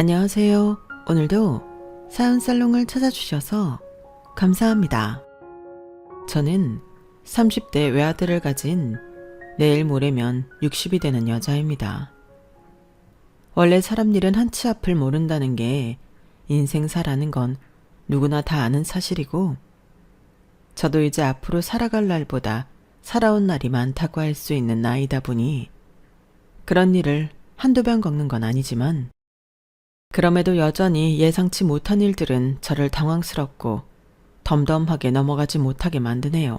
안녕하세요. 오늘도 사연살롱을 찾아주셔서 감사합니다. 저는 30대 외아들을 가진 내일 모레면 60이 되는 여자입니다. 원래 사람 일은 한치 앞을 모른다는 게 인생사라는 건 누구나 다 아는 사실이고, 저도 이제 앞으로 살아갈 날보다 살아온 날이 많다고 할 수 있는 나이다 보니 그런 일을 한두 번 겪는 건 아니지만, 그럼에도 여전히 예상치 못한 일들은 저를 당황스럽고 덤덤하게 넘어가지 못하게 만드네요.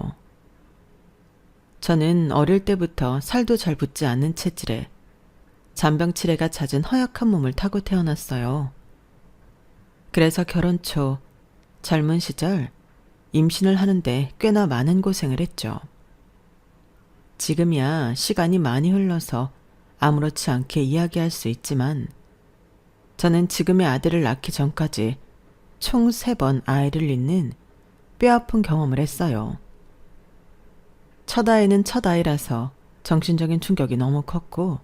저는 어릴 때부터 살도 잘 붙지 않는 체질에 잔병치레가 잦은 허약한 몸을 타고 태어났어요. 그래서 결혼 초 젊은 시절 임신을 하는데 꽤나 많은 고생을 했죠. 지금이야 시간이 많이 흘러서 아무렇지 않게 이야기할 수 있지만, 저는 지금의 아들을 낳기 전까지 총 3번 아이를 낳는 뼈아픈 경험을 했어요. 첫 아이는 첫 아이라서 정신적인 충격이 너무 컸고,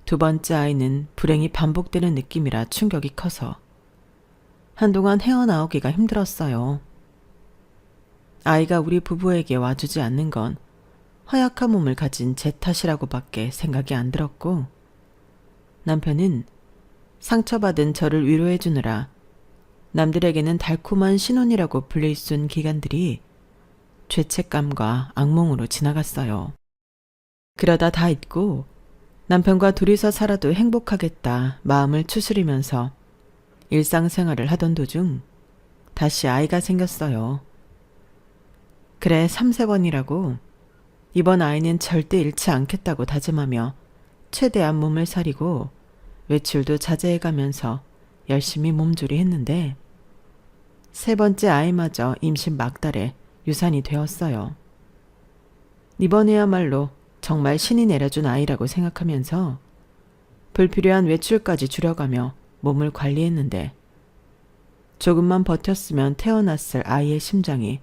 두 번째 아이는 불행이 반복되는 느낌이라 충격이 커서 한동안 헤어나오기가 힘들었어요. 아이가 우리 부부에게 와주지 않는 건 허약한 몸을 가진 제 탓이라고밖에 생각이 안 들었고, 남편은 상처받은 저를 위로해 주느라 남들에게는 달콤한 신혼이라고 불릴 수 있는 기간들이 죄책감과 악몽으로 지나갔어요. 그러다 다 잊고 남편과 둘이서 살아도 행복하겠다 마음을 추스리면서 일상생활을 하던 도중 다시 아이가 생겼어요. 그래 3-4번이라고 이번 아이는 절대 잃지 않겠다고 다짐하며 최대한 몸을 사리고 외출도 자제해가면서 열심히 몸조리했는데, 3번째 아이마저 임신 막달에 유산이 되었어요. 이번에야말로 정말 신이 내려준 아이라고 생각하면서 불필요한 외출까지 줄여가며 몸을 관리했는데, 조금만 버텼으면 태어났을 아이의 심장이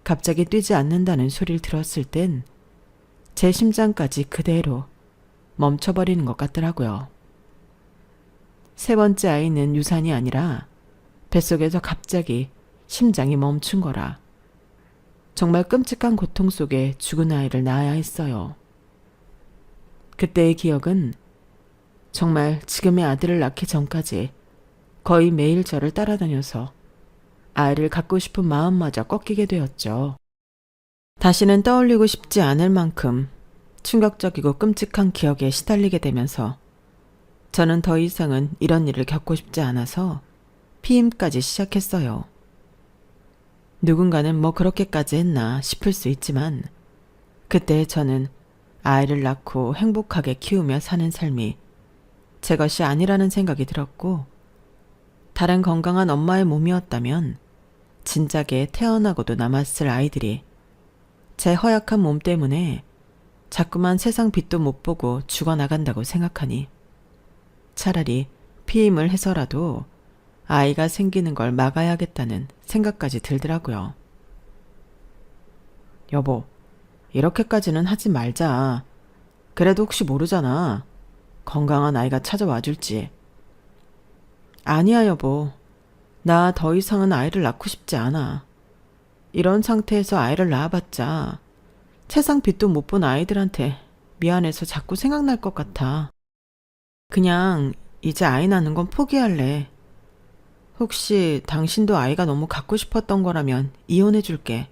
갑자기 뛰지 않는다는 소리를 들었을 땐 제 심장까지 그대로 멈춰버리는 것 같더라고요. 3번째 아이는 유산이 아니라 뱃속에서 갑자기 심장이 멈춘 거라 정말 끔찍한 고통 속에 죽은 아이를 낳아야 했어요. 그때의 기억은 정말 지금의 아들을 낳기 전까지 거의 매일 저를 따라다녀서 아이를 갖고 싶은 마음마저 꺾이게 되었죠. 다시는 떠올리고 싶지 않을 만큼 충격적이고 끔찍한 기억에 시달리게 되면서 저는 더 이상은 이런 일을 겪고 싶지 않아서 피임까지 시작했어요. 누군가는 뭐 그렇게까지 했나 싶을 수 있지만, 그때 저는 아이를 낳고 행복하게 키우며 사는 삶이 제 것이 아니라는 생각이 들었고, 다른 건강한 엄마의 몸이었다면 진작에 태어나고도 남았을 아이들이 제 허약한 몸 때문에 자꾸만 세상 빛도 못 보고 죽어나간다고 생각하니 차라리 피임을 해서라도 아이가 생기는 걸 막아야겠다는 생각까지 들더라고요. 여보, 이렇게까지는 하지 말자. 그래도 혹시 모르잖아. 건강한 아이가 찾아와 줄지. 아니야, 여보. 나 더 이상은 아이를 낳고 싶지 않아. 이런 상태에서 아이를 낳아봤자 세상 빛도 못 본 아이들한테 미안해서 자꾸 생각날 것 같아. 그냥 이제 아이 낳는 건 포기할래. 혹시 당신도 아이가 너무 갖고 싶었던 거라면 이혼해 줄게.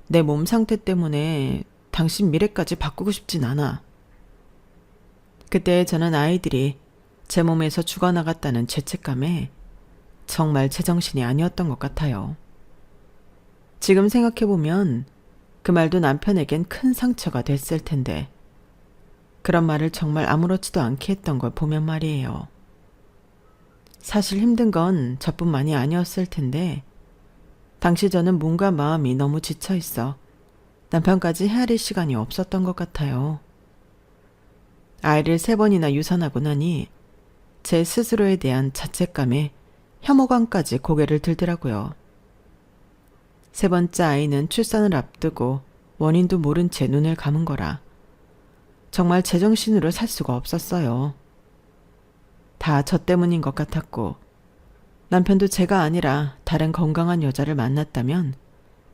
내 몸 상태 때문에 당신 미래까지 바꾸고 싶진 않아. 그때 저는 아이들이 제 몸에서 죽어나갔다는 죄책감에 정말 제정신이 아니었던 것 같아요. 지금 생각해보면 그 말도 남편에겐 큰 상처가 됐을 텐데, 그런 말을 정말 아무렇지도 않게 했던 걸 보면 말이에요. 사실 힘든 건 저뿐만이 아니었을 텐데, 당시 저는 몸과 마음이 너무 지쳐 있어 남편까지 헤아릴 시간이 없었던 것 같아요. 아이를 3번이나 유산하고 나니 제 스스로에 대한 자책감에 혐오감까지 고개를 들더라고요. 3번째 아이는 출산을 앞두고 원인도 모른 채 눈을 감은 거라 정말 제정신으로 살 수가 없었어요. 다 저 때문인 것 같았고, 남편도 제가 아니라 다른 건강한 여자를 만났다면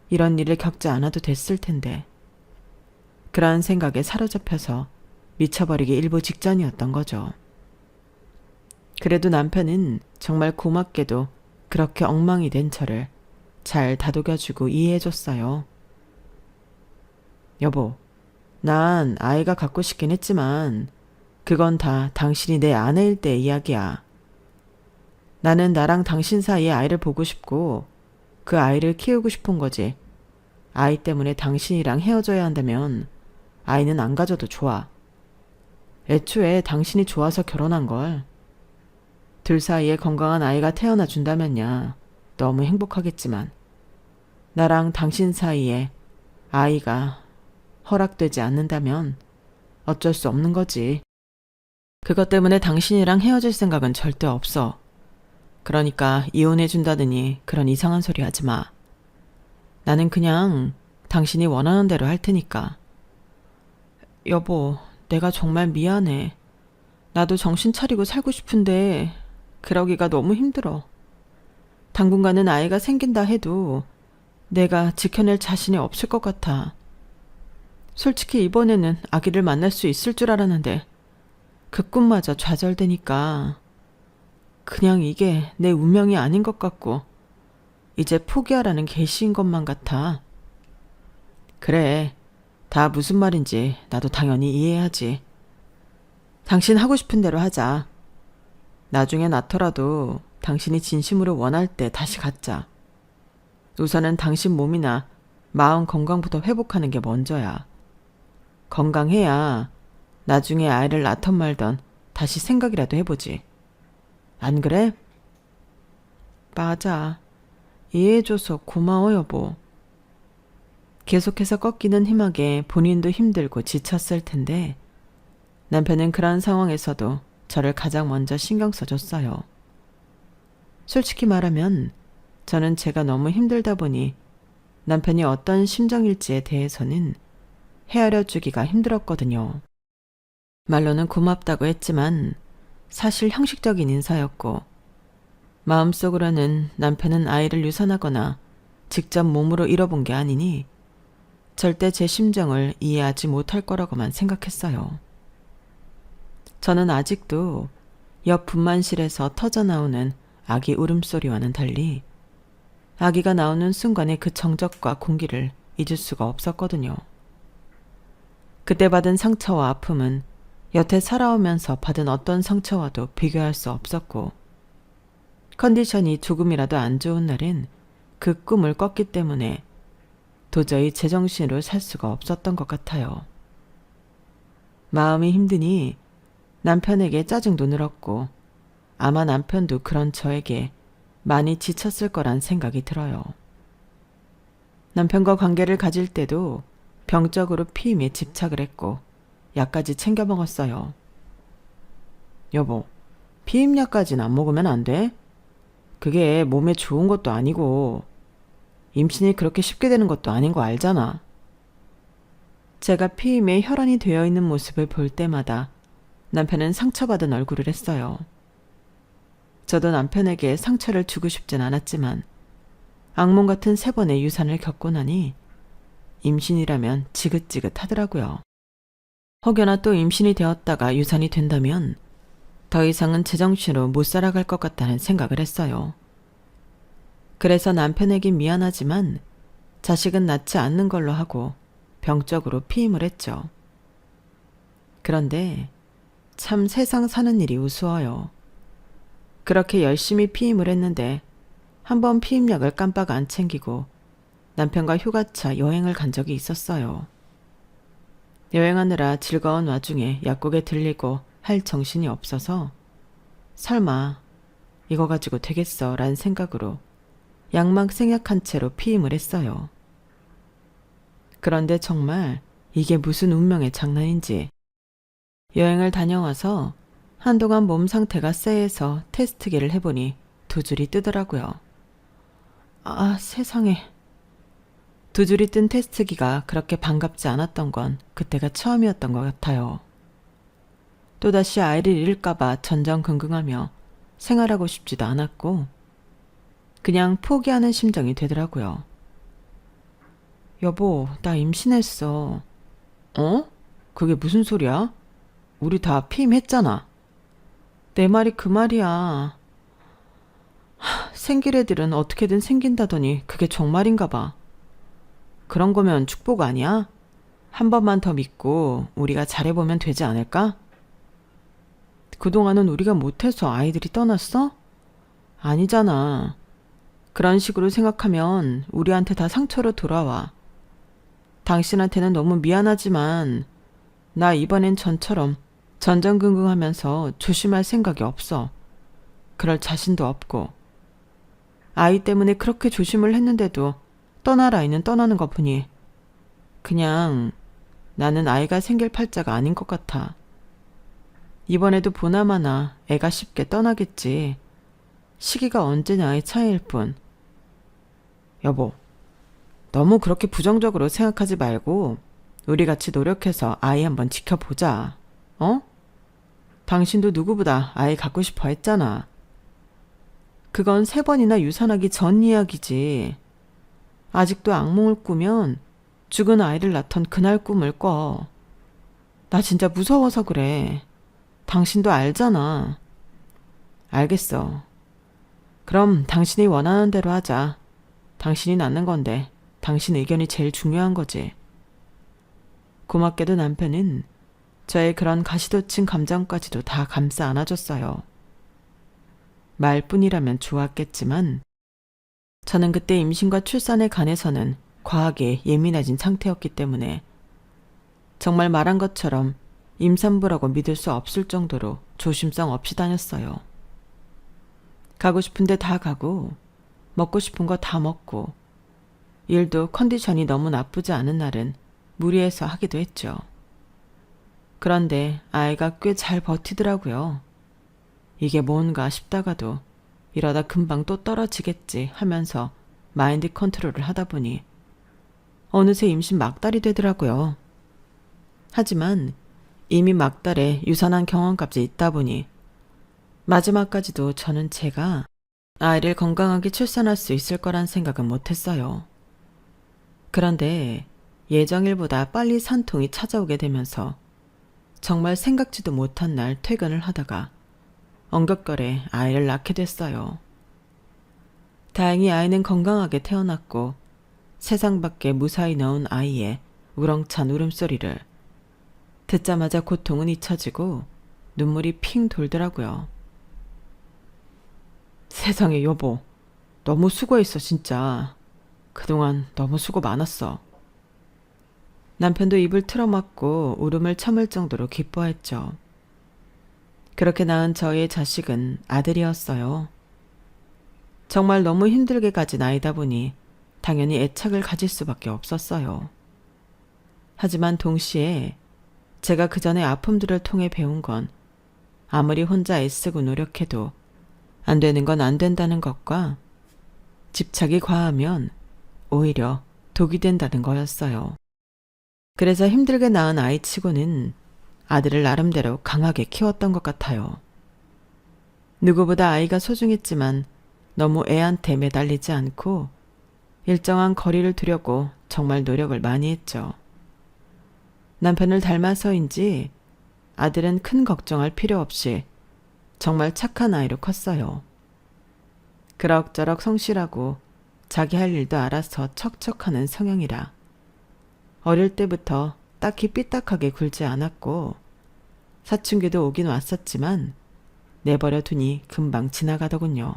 이런 일을 겪지 않아도 됐을 텐데, 그러한 생각에 사로잡혀서 미쳐버리기 일보 직전이었던 거죠. 그래도 남편은 정말 고맙게도 그렇게 엉망이 된 저를 잘 다독여주고 이해해줬어요. 여보, 난 아이가 갖고 싶긴 했지만 그건 다 당신이 내 아내일 때의 이야기야. 나는 나랑 당신 사이에 아이를 보고 싶고 그 아이를 키우고 싶은 거지. 아이 때문에 당신이랑 헤어져야 한다면 아이는 안 가져도 좋아. 애초에 당신이 좋아서 결혼한 걸. 둘 사이에 건강한 아이가 태어나 준다면야 너무 행복하겠지만 나랑 당신 사이에 아이가 허락되지 않는다면 어쩔 수 없는 거지. 그것 때문에 당신이랑 헤어질 생각은 절대 없어. 그러니까 이혼해 준다더니 그런 이상한 소리 하지 마. 나는 그냥 당신이 원하는 대로 할 테니까. 여보, 내가 정말 미안해. 나도 정신 차리고 살고 싶은데 그러기가 너무 힘들어. 당분간은 아이가 생긴다 해도 내가 지켜낼 자신이 없을 것 같아. 솔직히 이번에는 아기를 만날 수 있을 줄 알았는데 그 꿈마저 좌절되니까 그냥 이게 내 운명이 아닌 것 같고 이제 포기하라는 계시인 것만 같아. 그래, 다 무슨 말인지 나도 당연히 이해하지. 당신 하고 싶은 대로 하자. 나중에 낳더라도 당신이 진심으로 원할 때 다시 갖자. 우선은 당신 몸이나 마음 건강부터 회복하는 게 먼저야. 건강해야 나중에 아이를 낳던 말던 다시 생각이라도 해보지. 안 그래? 맞아. 이해해줘서 고마워 여보. 계속해서 꺾이는 희망에 본인도 힘들고 지쳤을 텐데 남편은 그런 상황에서도 저를 가장 먼저 신경 써줬어요. 솔직히 말하면 저는 제가 너무 힘들다 보니 남편이 어떤 심정일지에 대해서는 헤아려 주기가 힘들었거든요. 말로는 고맙다고 했지만 사실 형식적인 인사였고 마음속으로는 남편은 아이를 유산하거나 직접 몸으로 잃어본 게 아니니 절대 제 심정을 이해하지 못할 거라고만 생각했어요. 저는 아직도 옆 분만실에서 터져나오는 아기 울음소리와는 달리 아기가 나오는 순간의 그 정적과 공기를 잊을 수가 없었거든요. 그때 받은 상처와 아픔은 여태 살아오면서 받은 어떤 상처와도 비교할 수 없었고 컨디션이 조금이라도 안 좋은 날엔 그 꿈을 꿨기 때문에 도저히 제정신으로 살 수가 없었던 것 같아요. 마음이 힘드니 남편에게 짜증도 늘었고 아마 남편도 그런 저에게 많이 지쳤을 거란 생각이 들어요. 남편과 관계를 가질 때도 병적으로 피임에 집착을 했고 약까지 챙겨 먹었어요. 여보, 피임약까지는 안 먹으면 안 돼? 그게 몸에 좋은 것도 아니고 임신이 그렇게 쉽게 되는 것도 아닌 거 알잖아. 제가 피임에 혈안이 되어 있는 모습을 볼 때마다 남편은 상처받은 얼굴을 했어요. 저도 남편에게 상처를 주고 싶진 않았지만 악몽 같은 3번의 유산을 겪고 나니 임신이라면 지긋지긋하더라고요. 혹여나 또 임신이 되었다가 유산이 된다면 더 이상은 제정신으로 못 살아갈 것 같다는 생각을 했어요. 그래서 남편에게 미안하지만 자식은 낳지 않는 걸로 하고 병적으로 피임을 했죠. 그런데 참 세상 사는 일이 우스워요. 그렇게 열심히 피임을 했는데 한번 피임약을 깜빡 안 챙기고 남편과 휴가차 여행을 간 적이 있었어요. 여행하느라 즐거운 와중에 약국에 들리고 할 정신이 없어서 설마 이거 가지고 되겠어 라는 생각으로 약막 생략한 채로 피임을 했어요. 그런데 정말 이게 무슨 운명의 장난인지 여행을 다녀와서 한동안 몸 상태가 쎄해서 테스트기를 해보니 2줄이 뜨더라고요. 아, 세상에. 2줄이 뜬 테스트기가 그렇게 반갑지 않았던 건 그때가 처음이었던 것 같아요. 또다시 아이를 잃을까봐 전전긍긍하며 생활하고 싶지도 않았고 그냥 포기하는 심정이 되더라고요. 여보, 나 임신했어. 어? 그게 무슨 소리야? 우리 다 피임했잖아. 내 말이 그 말이야. 생길 애들은 어떻게든 생긴다더니 그게 정말인가 봐. 그런 거면 축복 아니야? 한 번만 더 믿고 우리가 잘해보면 되지 않을까? 그동안은 우리가 못해서 아이들이 떠났어? 아니잖아. 그런 식으로 생각하면 우리한테 다 상처로 돌아와. 당신한테는 너무 미안하지만 나 이번엔 전처럼 전전긍긍하면서 조심할 생각이 없어. 그럴 자신도 없고. 아이 때문에 그렇게 조심을 했는데도 떠날 아이는 떠나는 것 보니 그냥 나는 아이가 생길 팔자가 아닌 것 같아. 이번에도 보나마나 애가 쉽게 떠나겠지. 시기가 언제냐의 차이일 뿐. 여보, 너무 그렇게 부정적으로 생각하지 말고 우리 같이 노력해서 아이 한번 지켜보자. 어? 당신도 누구보다 아이 갖고 싶어 했잖아. 그건 3번이나 유산하기 전 이야기지. 아직도 악몽을 꾸면 죽은 아이를 낳던 그날 꿈을 꿔. 나 진짜 무서워서 그래. 당신도 알잖아. 알겠어. 그럼 당신이 원하는 대로 하자. 당신이 낳는 건데 당신 의견이 제일 중요한 거지. 고맙게도 남편은 저의 그런 가시돋친 감정까지도 다 감싸 안아줬어요. 말뿐이라면 좋았겠지만 저는 그때 임신과 출산에 관해서는 과하게 예민해진 상태였기 때문에 정말 말한 것처럼 임산부라고 믿을 수 없을 정도로 조심성 없이 다녔어요. 가고 싶은데 다 가고 먹고 싶은 거 다 먹고 일도 컨디션이 너무 나쁘지 않은 날은 무리해서 하기도 했죠. 그런데 아이가 꽤 잘 버티더라고요. 이게 뭔가 싶다가도 이러다 금방 또 떨어지겠지 하면서 마인드 컨트롤을 하다 보니 어느새 임신 막달이 되더라고요. 하지만 이미 막달에 유산한 경험까지 있다 보니 마지막까지도 저는 제가 아이를 건강하게 출산할 수 있을 거란 생각은 못했어요. 그런데 예정일보다 빨리 산통이 찾아오게 되면서 정말 생각지도 못한 날 퇴근을 하다가 엉겁결에 아이를 낳게 됐어요. 다행히 아이는 건강하게 태어났고 세상 밖에 무사히 넣은 아이의 우렁찬 울음소리를 듣자마자 고통은 잊혀지고 눈물이 핑 돌더라고요. 세상에 여보, 너무 수고했어 진짜. 그동안 너무 수고 많았어. 남편도 입을 틀어막고 울음을 참을 정도로 기뻐했죠. 그렇게 낳은 저희의 자식은 아들이었어요. 정말 너무 힘들게 가진 아이다 보니 당연히 애착을 가질 수밖에 없었어요. 하지만 동시에 제가 그전의 아픔들을 통해 배운 건 아무리 혼자 애쓰고 노력해도 안 되는 건 안 된다는 것과 집착이 과하면 오히려 독이 된다는 거였어요. 그래서 힘들게 낳은 아이치고는 아들을 나름대로 강하게 키웠던 것 같아요. 누구보다 아이가 소중했지만 너무 애한테 매달리지 않고 일정한 거리를 두려고 정말 노력을 많이 했죠. 남편을 닮아서인지 아들은 큰 걱정할 필요 없이 정말 착한 아이로 컸어요. 그럭저럭 성실하고 자기 할 일도 알아서 척척하는 성향이라 어릴 때부터 딱히 삐딱하게 굴지 않았고 사춘기도 오긴 왔었지만 내버려 두니 금방 지나가더군요.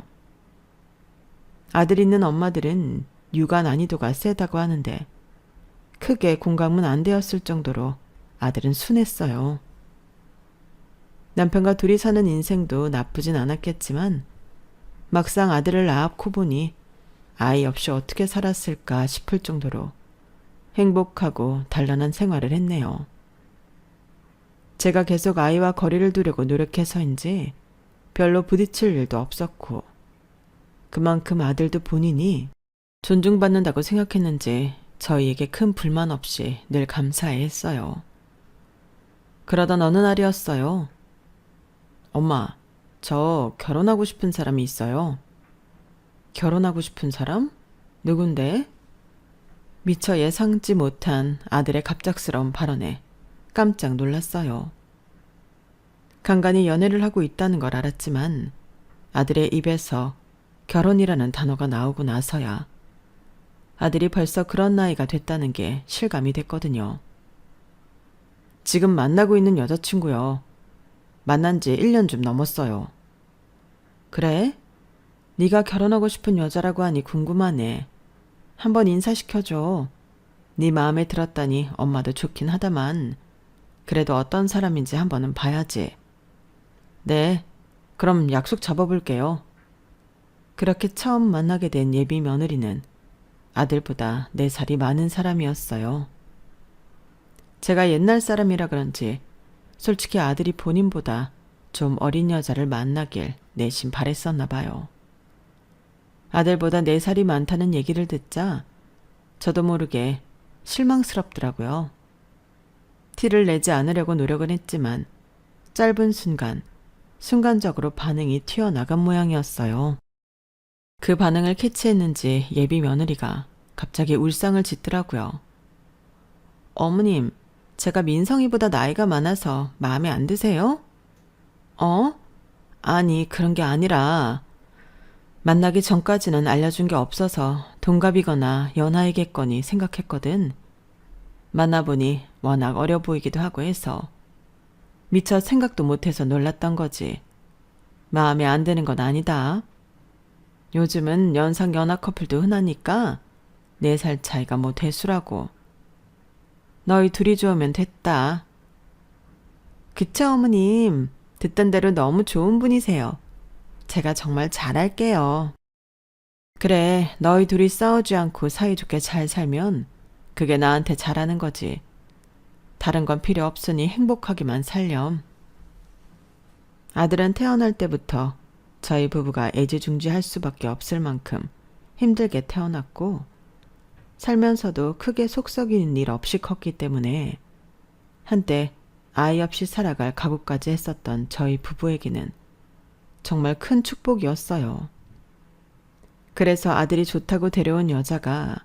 아들 있는 엄마들은 육아 난이도가 세다고 하는데 크게 공감은 안 되었을 정도로 아들은 순했어요. 남편과 둘이 사는 인생도 나쁘진 않았겠지만 막상 아들을 낳고 보니 아이 없이 어떻게 살았을까 싶을 정도로 행복하고 단란한 생활을 했네요. 제가 계속 아이와 거리를 두려고 노력해서인지 별로 부딪힐 일도 없었고 그만큼 아들도 본인이 존중받는다고 생각했는지 저희에게 큰 불만 없이 늘 감사해 했어요. 그러던 어느 날이었어요. 엄마, 저 결혼하고 싶은 사람이 있어요. 결혼하고 싶은 사람? 누군데? 미처 예상치 못한 아들의 갑작스러운 발언에 깜짝 놀랐어요. 간간히 연애를 하고 있다는 걸 알았지만 아들의 입에서 결혼이라는 단어가 나오고 나서야 아들이 벌써 그런 나이가 됐다는 게 실감이 됐거든요. 지금 만나고 있는 여자친구요. 만난 지 1년 좀 넘었어요. 그래? 네가 결혼하고 싶은 여자라고 하니 궁금하네. 한번 인사시켜줘. 네 마음에 들었다니 엄마도 좋긴 하다만 그래도 어떤 사람인지 한번은 봐야지. 네, 그럼 약속 잡아볼게요. 그렇게 처음 만나게 된 예비 며느리는 아들보다 4살이 많은 사람이었어요. 제가 옛날 사람이라 그런지 솔직히 아들이 본인보다 좀 어린 여자를 만나길 내심 바랬었나 봐요. 아들보다 4살이 많다는 얘기를 듣자 저도 모르게 실망스럽더라고요. 티를 내지 않으려고 노력은 했지만 짧은 순간적으로 반응이 튀어나간 모양이었어요. 그 반응을 캐치했는지 예비 며느리가 갑자기 울상을 짓더라고요. 어머님, 제가 민성이보다 나이가 많아서 마음에 안 드세요? 어? 아니, 그런 게 아니라 만나기 전까지는 알려준 게 없어서 동갑이거나 연하이겠거니 생각했거든. 만나보니 워낙 어려 보이기도 하고 해서 미처 생각도 못해서 놀랐던 거지. 마음에 안 드는 건 아니다. 요즘은 연상 연하 커플도 흔하니까 4살 차이가 뭐 대수라고. 너희 둘이 좋으면 됐다. 그쵸 어머님. 듣던 대로 너무 좋은 분이세요. 제가 정말 잘할게요. 그래, 너희 둘이 싸우지 않고 사이좋게 잘 살면 그게 나한테 잘하는 거지. 다른 건 필요 없으니 행복하기만 살렴. 아들은 태어날 때부터 저희 부부가 애지중지할 수밖에 없을 만큼 힘들게 태어났고 살면서도 크게 속썩이는 일 없이 컸기 때문에 한때 아이 없이 살아갈 각오까지 했었던 저희 부부에게는 정말 큰 축복이었어요. 그래서 아들이 좋다고 데려온 여자가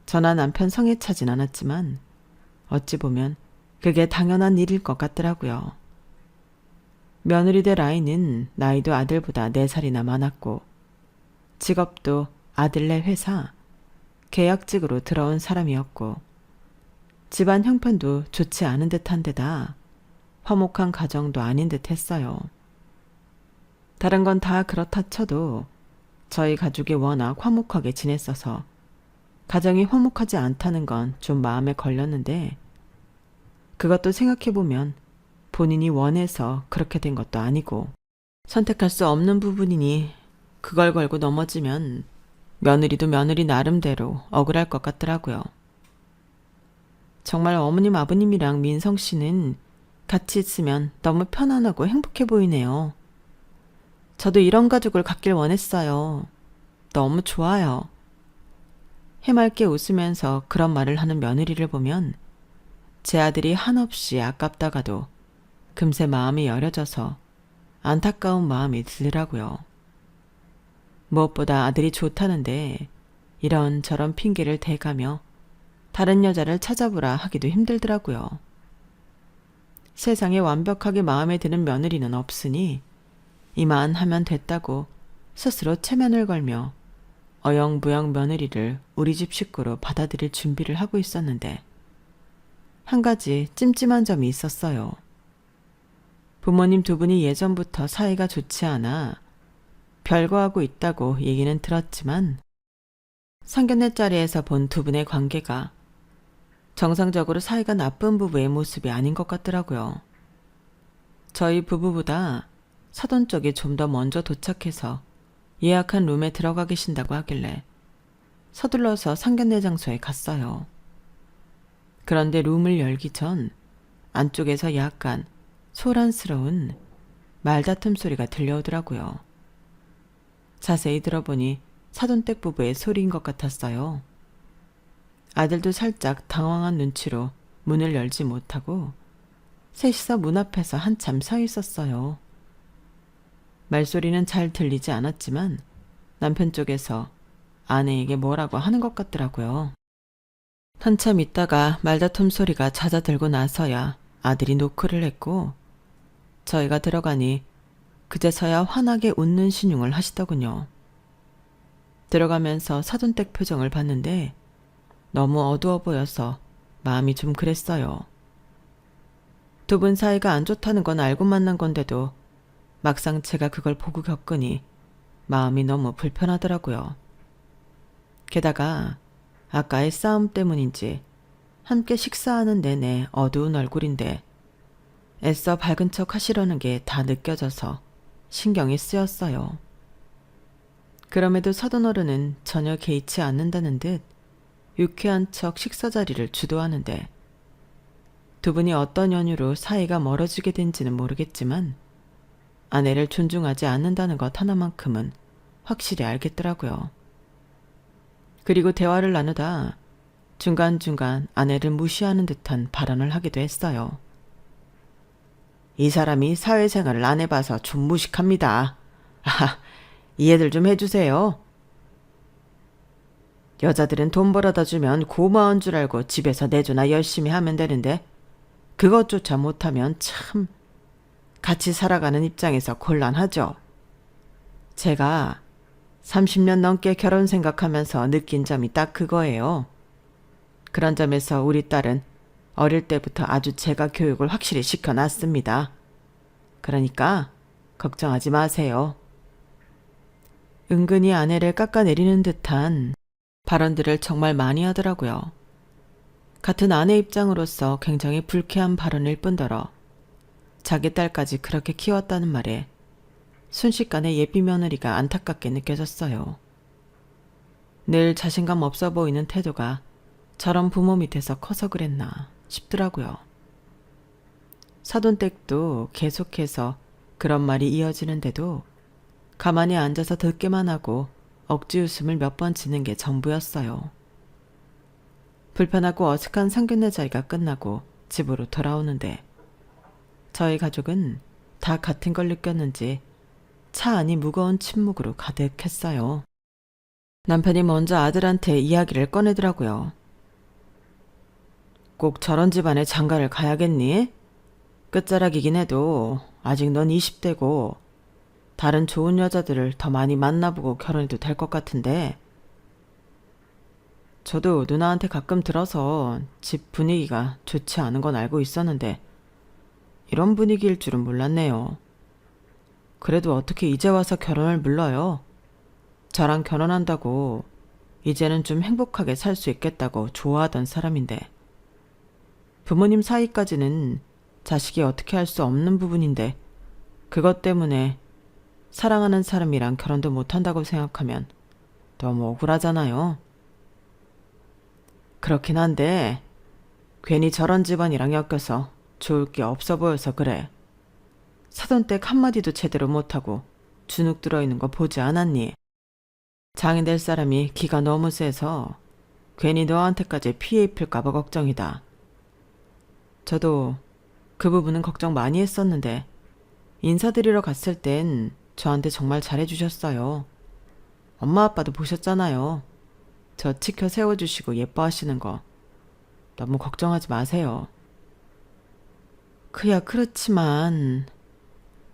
저나 남편 성에 차진 않았지만 어찌 보면 그게 당연한 일일 것 같더라고요. 며느리 될 아이는 나이도 아들보다 4살이나 많았고 직업도 아들네 회사 계약직으로 들어온 사람이었고 집안 형편도 좋지 않은 듯한 데다 화목한 가정도 아닌 듯 했어요. 다른 건 다 그렇다 쳐도 저희 가족이 워낙 화목하게 지냈어서 가정이 화목하지 않다는 건 좀 마음에 걸렸는데 그것도 생각해보면 본인이 원해서 그렇게 된 것도 아니고 선택할 수 없는 부분이니 그걸 걸고 넘어지면 며느리도 며느리 나름대로 억울할 것 같더라고요. 정말 어머님 아버님이랑 민성 씨는 같이 있으면 너무 편안하고 행복해 보이네요. 저도 이런 가족을 갖길 원했어요. 너무 좋아요. 해맑게 웃으면서 그런 말을 하는 며느리를 보면 제 아들이 한없이 아깝다가도 금세 마음이 여려져서 안타까운 마음이 들더라고요. 무엇보다 아들이 좋다는데 이런저런 핑계를 대가며 다른 여자를 찾아보라 하기도 힘들더라고요. 세상에 완벽하게 마음에 드는 며느리는 없으니 이만 하면 됐다고 스스로 체면을 걸며 어영부영 며느리를 우리 집 식구로 받아들일 준비를 하고 있었는데 한 가지 찜찜한 점이 있었어요. 부모님 2분이 예전부터 사이가 좋지 않아 별거하고 있다고 얘기는 들었지만 상견례 자리에서 본 2분의 관계가 정상적으로 사이가 나쁜 부부의 모습이 아닌 것 같더라고요. 저희 부부보다 사돈 쪽이 좀 더 먼저 도착해서 예약한 룸에 들어가 계신다고 하길래 서둘러서 상견례 장소에 갔어요. 그런데 룸을 열기 전 안쪽에서 약간 소란스러운 말다툼 소리가 들려오더라고요. 자세히 들어보니 사돈댁 부부의 소리인 것 같았어요. 아들도 살짝 당황한 눈치로 문을 열지 못하고 셋이서 문 앞에서 한참 서 있었어요. 말소리는 잘 들리지 않았지만 남편 쪽에서 아내에게 뭐라고 하는 것 같더라고요. 한참 있다가 말다툼 소리가 잦아들고 나서야 아들이 노크를 했고 저희가 들어가니 그제서야 환하게 웃는 신용을 하시더군요. 들어가면서 사돈댁 표정을 봤는데 너무 어두워 보여서 마음이 좀 그랬어요. 두 분 사이가 안 좋다는 건 알고 만난 건데도 막상 제가 그걸 보고 겪으니 마음이 너무 불편하더라고요. 게다가 아까의 싸움 때문인지 함께 식사하는 내내 어두운 얼굴인데 애써 밝은 척 하시려는 게 다 느껴져서 신경이 쓰였어요. 그럼에도 사돈어른은 전혀 개의치 않는다는 듯 유쾌한 척 식사 자리를 주도하는데 두 분이 어떤 연유로 사이가 멀어지게 된지는 모르겠지만 아내를 존중하지 않는다는 것 하나만큼은 확실히 알겠더라고요. 그리고 대화를 나누다 중간중간 아내를 무시하는 듯한 발언을 하기도 했어요. 이 사람이 사회생활을 안 해봐서 좀 무식합니다. 이해들 좀 해주세요. 여자들은 돈 벌어다 주면 고마운 줄 알고 집에서 내조나 열심히 하면 되는데 그것조차 못하면 참 같이 살아가는 입장에서 곤란하죠. 제가 30년 넘게 결혼 생각하면서 느낀 점이 딱 그거예요. 그런 점에서 우리 딸은 어릴 때부터 아주 제가 교육을 확실히 시켜놨습니다. 그러니까 걱정하지 마세요. 은근히 아내를 깎아내리는 듯한 발언들을 정말 많이 하더라고요. 같은 아내 입장으로서 굉장히 불쾌한 발언일 뿐더러 자기 딸까지 그렇게 키웠다는 말에 순식간에 예비 며느리가 안타깝게 느껴졌어요. 늘 자신감 없어 보이는 태도가 저런 부모 밑에서 커서 그랬나 싶더라고요. 사돈댁도 계속해서 그런 말이 이어지는데도 가만히 앉아서 듣기만 하고 억지 웃음을 몇 번 지는 게 전부였어요. 불편하고 어색한 상견례 자리가 끝나고 집으로 돌아오는데 저희 가족은 다 같은 걸 느꼈는지 차 안이 무거운 침묵으로 가득했어요. 남편이 먼저 아들한테 이야기를 꺼내더라고요. 꼭 저런 집안에 장가를 가야겠니? 끝자락이긴 해도 아직 넌 20대고 다른 좋은 여자들을 더 많이 만나보고 결혼해도 될 것 같은데 저도 누나한테 가끔 들어서 집 분위기가 좋지 않은 건 알고 있었는데 이런 분위기일 줄은 몰랐네요. 그래도 어떻게 이제 와서 결혼을 물러요? 저랑 결혼한다고 이제는 좀 행복하게 살 수 있겠다고 좋아하던 사람인데 부모님 사이까지는 자식이 어떻게 할 수 없는 부분인데 그것 때문에 사랑하는 사람이랑 결혼도 못한다고 생각하면 너무 억울하잖아요. 그렇긴 한데 괜히 저런 집안이랑 엮여서 좋을 게 없어 보여서 그래. 사돈댁 한마디도 제대로 못하고 주눅 들어있는 거 보지 않았니? 장인 될 사람이 기가 너무 세서 괜히 너한테까지 피해 입힐까 봐 걱정이다. 저도 그 부분은 걱정 많이 했었는데 인사드리러 갔을 땐 저한테 정말 잘해주셨어요. 엄마 아빠도 보셨잖아요. 저 치켜 세워주시고 예뻐하시는 거. 너무 걱정하지 마세요. 그야 그렇지만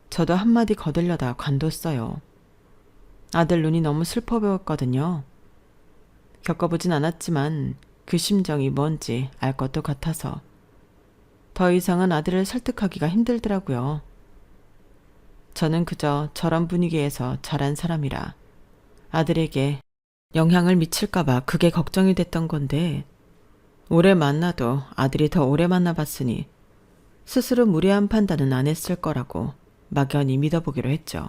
저도 한마디 거들려다 관뒀어요. 아들 눈이 너무 슬퍼 보였거든요. 겪어보진 않았지만 그 심정이 뭔지 알 것도 같아서 더 이상은 아들을 설득하기가 힘들더라고요. 저는 그저 저런 분위기에서 자란 사람이라 아들에게 영향을 미칠까봐 그게 걱정이 됐던 건데 오래 만나도 아들이 더 오래 만나봤으니 스스로 무례한 판단은 안 했을 거라고 막연히 믿어보기로 했죠.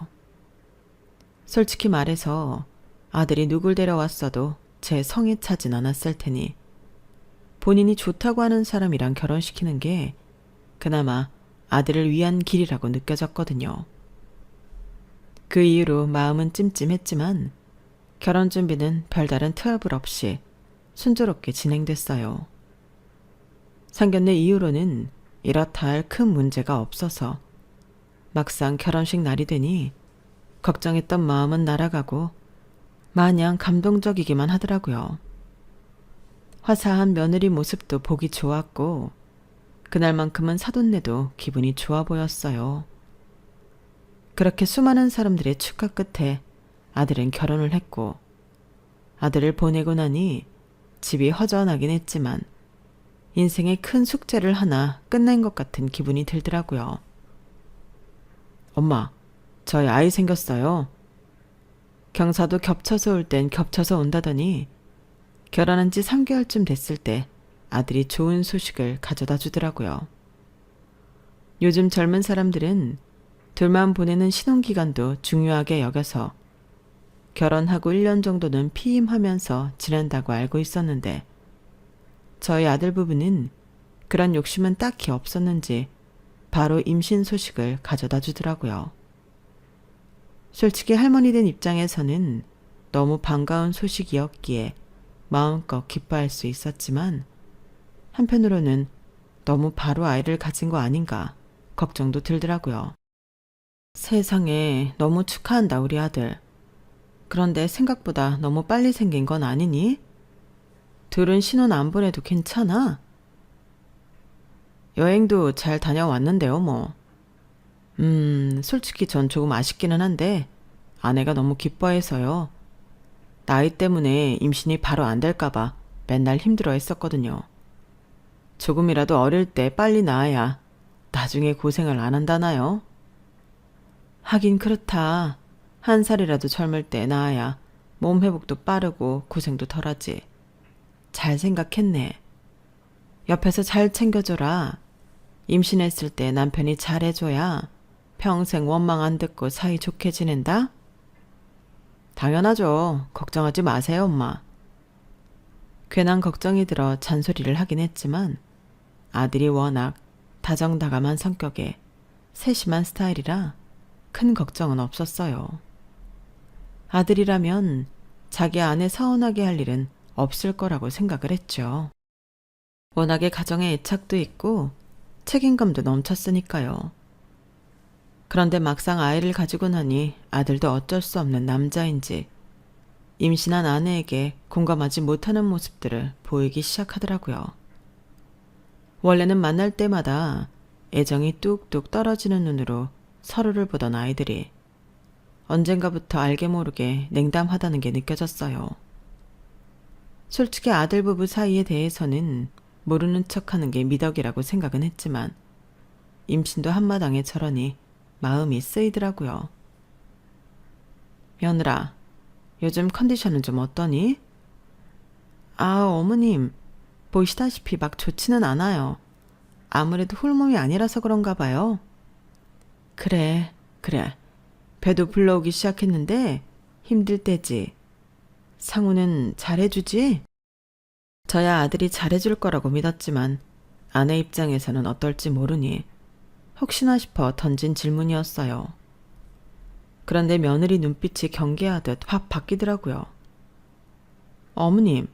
솔직히 말해서 아들이 누굴 데려왔어도 제 성에 차진 않았을 테니 본인이 좋다고 하는 사람이랑 결혼시키는 게 그나마 아들을 위한 길이라고 느껴졌거든요. 그 이후로 마음은 찜찜했지만 결혼 준비는 별다른 트러블 없이 순조롭게 진행됐어요. 상견례 이후로는 이렇다 할 큰 문제가 없어서 막상 결혼식 날이 되니 걱정했던 마음은 날아가고 마냥 감동적이기만 하더라고요. 화사한 며느리 모습도 보기 좋았고 그날만큼은 사돈네도 기분이 좋아 보였어요. 그렇게 수많은 사람들의 축하 끝에 아들은 결혼을 했고 아들을 보내고 나니 집이 허전하긴 했지만 인생의 큰 숙제를 하나 끝낸 것 같은 기분이 들더라고요. 엄마, 저희 아이 생겼어요. 경사도 겹쳐서 올 땐 겹쳐서 온다더니 결혼한 지 3개월쯤 됐을 때 아들이 좋은 소식을 가져다 주더라고요. 요즘 젊은 사람들은 둘만 보내는 신혼기간도 중요하게 여겨서 결혼하고 1년 정도는 피임하면서 지낸다고 알고 있었는데 저희 아들 부부는 그런 욕심은 딱히 없었는지 바로 임신 소식을 가져다 주더라고요. 솔직히 할머니 된 입장에서는 너무 반가운 소식이었기에 마음껏 기뻐할 수 있었지만 한편으로는 너무 바로 아이를 가진 거 아닌가 걱정도 들더라고요. 세상에 너무 축하한다 우리 아들. 그런데 생각보다 너무 빨리 생긴 건 아니니? 둘은 신혼 안 보내도 괜찮아? 여행도 잘 다녀왔는데요 뭐. 솔직히 전 조금 아쉽기는 한데 아내가 너무 기뻐해서요. 나이 때문에 임신이 바로 안 될까봐 맨날 힘들어 했었거든요. 조금이라도 어릴 때 빨리 낳아야 나중에 고생을 안 한다나요? 하긴 그렇다. 1살이라도 젊을 때 낳아야 몸 회복도 빠르고 고생도 덜하지. 잘 생각했네. 옆에서 잘 챙겨줘라. 임신했을 때 남편이 잘해줘야 평생 원망 안 듣고 사이 좋게 지낸다? 당연하죠. 걱정하지 마세요, 엄마. 괜한 걱정이 들어 잔소리를 하긴 했지만 아들이 워낙 다정다감한 성격에 세심한 스타일이라 큰 걱정은 없었어요. 아들이라면 자기 아내 서운하게 할 일은 없을 거라고 생각을 했죠. 워낙에 가정에 애착도 있고 책임감도 넘쳤으니까요. 그런데 막상 아이를 가지고 나니 아들도 어쩔 수 없는 남자인지 임신한 아내에게 공감하지 못하는 모습들을 보이기 시작하더라고요. 원래는 만날 때마다 애정이 뚝뚝 떨어지는 눈으로 서로를 보던 아이들이 언젠가부터 알게 모르게 냉담하다는 게 느껴졌어요. 솔직히 아들 부부 사이에 대해서는 모르는 척하는 게 미덕이라고 생각은 했지만 임신도 한마당에 저러니 마음이 쓰이더라고요. 며느라, 요즘 컨디션은 좀 어떠니? 어머님, 보시다시피 막 좋지는 않아요. 아무래도 홀몸이 아니라서 그런가 봐요. 그래. 배도 불러오기 시작했는데 힘들 때지. 상우는 잘해주지? 저야 아들이 잘해줄 거라고 믿었지만 아내 입장에서는 어떨지 모르니 혹시나 싶어 던진 질문이었어요. 그런데 며느리 눈빛이 경계하듯 확 바뀌더라고요. 어머님,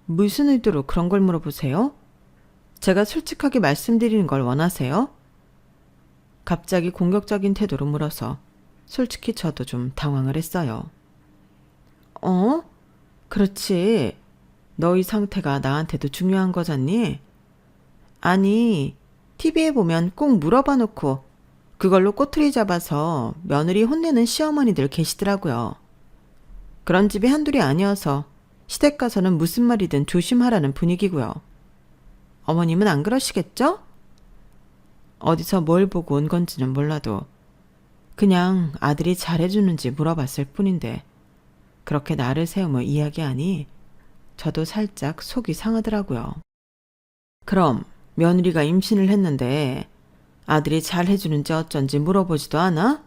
무슨 의도로 그런 걸 물어보세요? 제가 솔직하게 말씀드리는 걸 원하세요? 갑자기 공격적인 태도로 물어서 솔직히 저도 좀 당황을 했어요. 그렇지. 너희 상태가 나한테도 중요한 거잖니? 아니, TV에 보면 꼭 물어봐 놓고 그걸로 꼬투리 잡아서 며느리 혼내는 시어머니들 계시더라고요. 그런 집이 한둘이 아니어서 시댁 가서는 무슨 말이든 조심하라는 분위기고요. 어머님은 안 그러시겠죠? 어디서 뭘 보고 온 건지는 몰라도 그냥 아들이 잘해주는지 물어봤을 뿐인데 그렇게 나를 세우며 이야기하니 저도 살짝 속이 상하더라고요. 그럼 며느리가 임신을 했는데 아들이 잘해주는지 어쩐지 물어보지도 않아?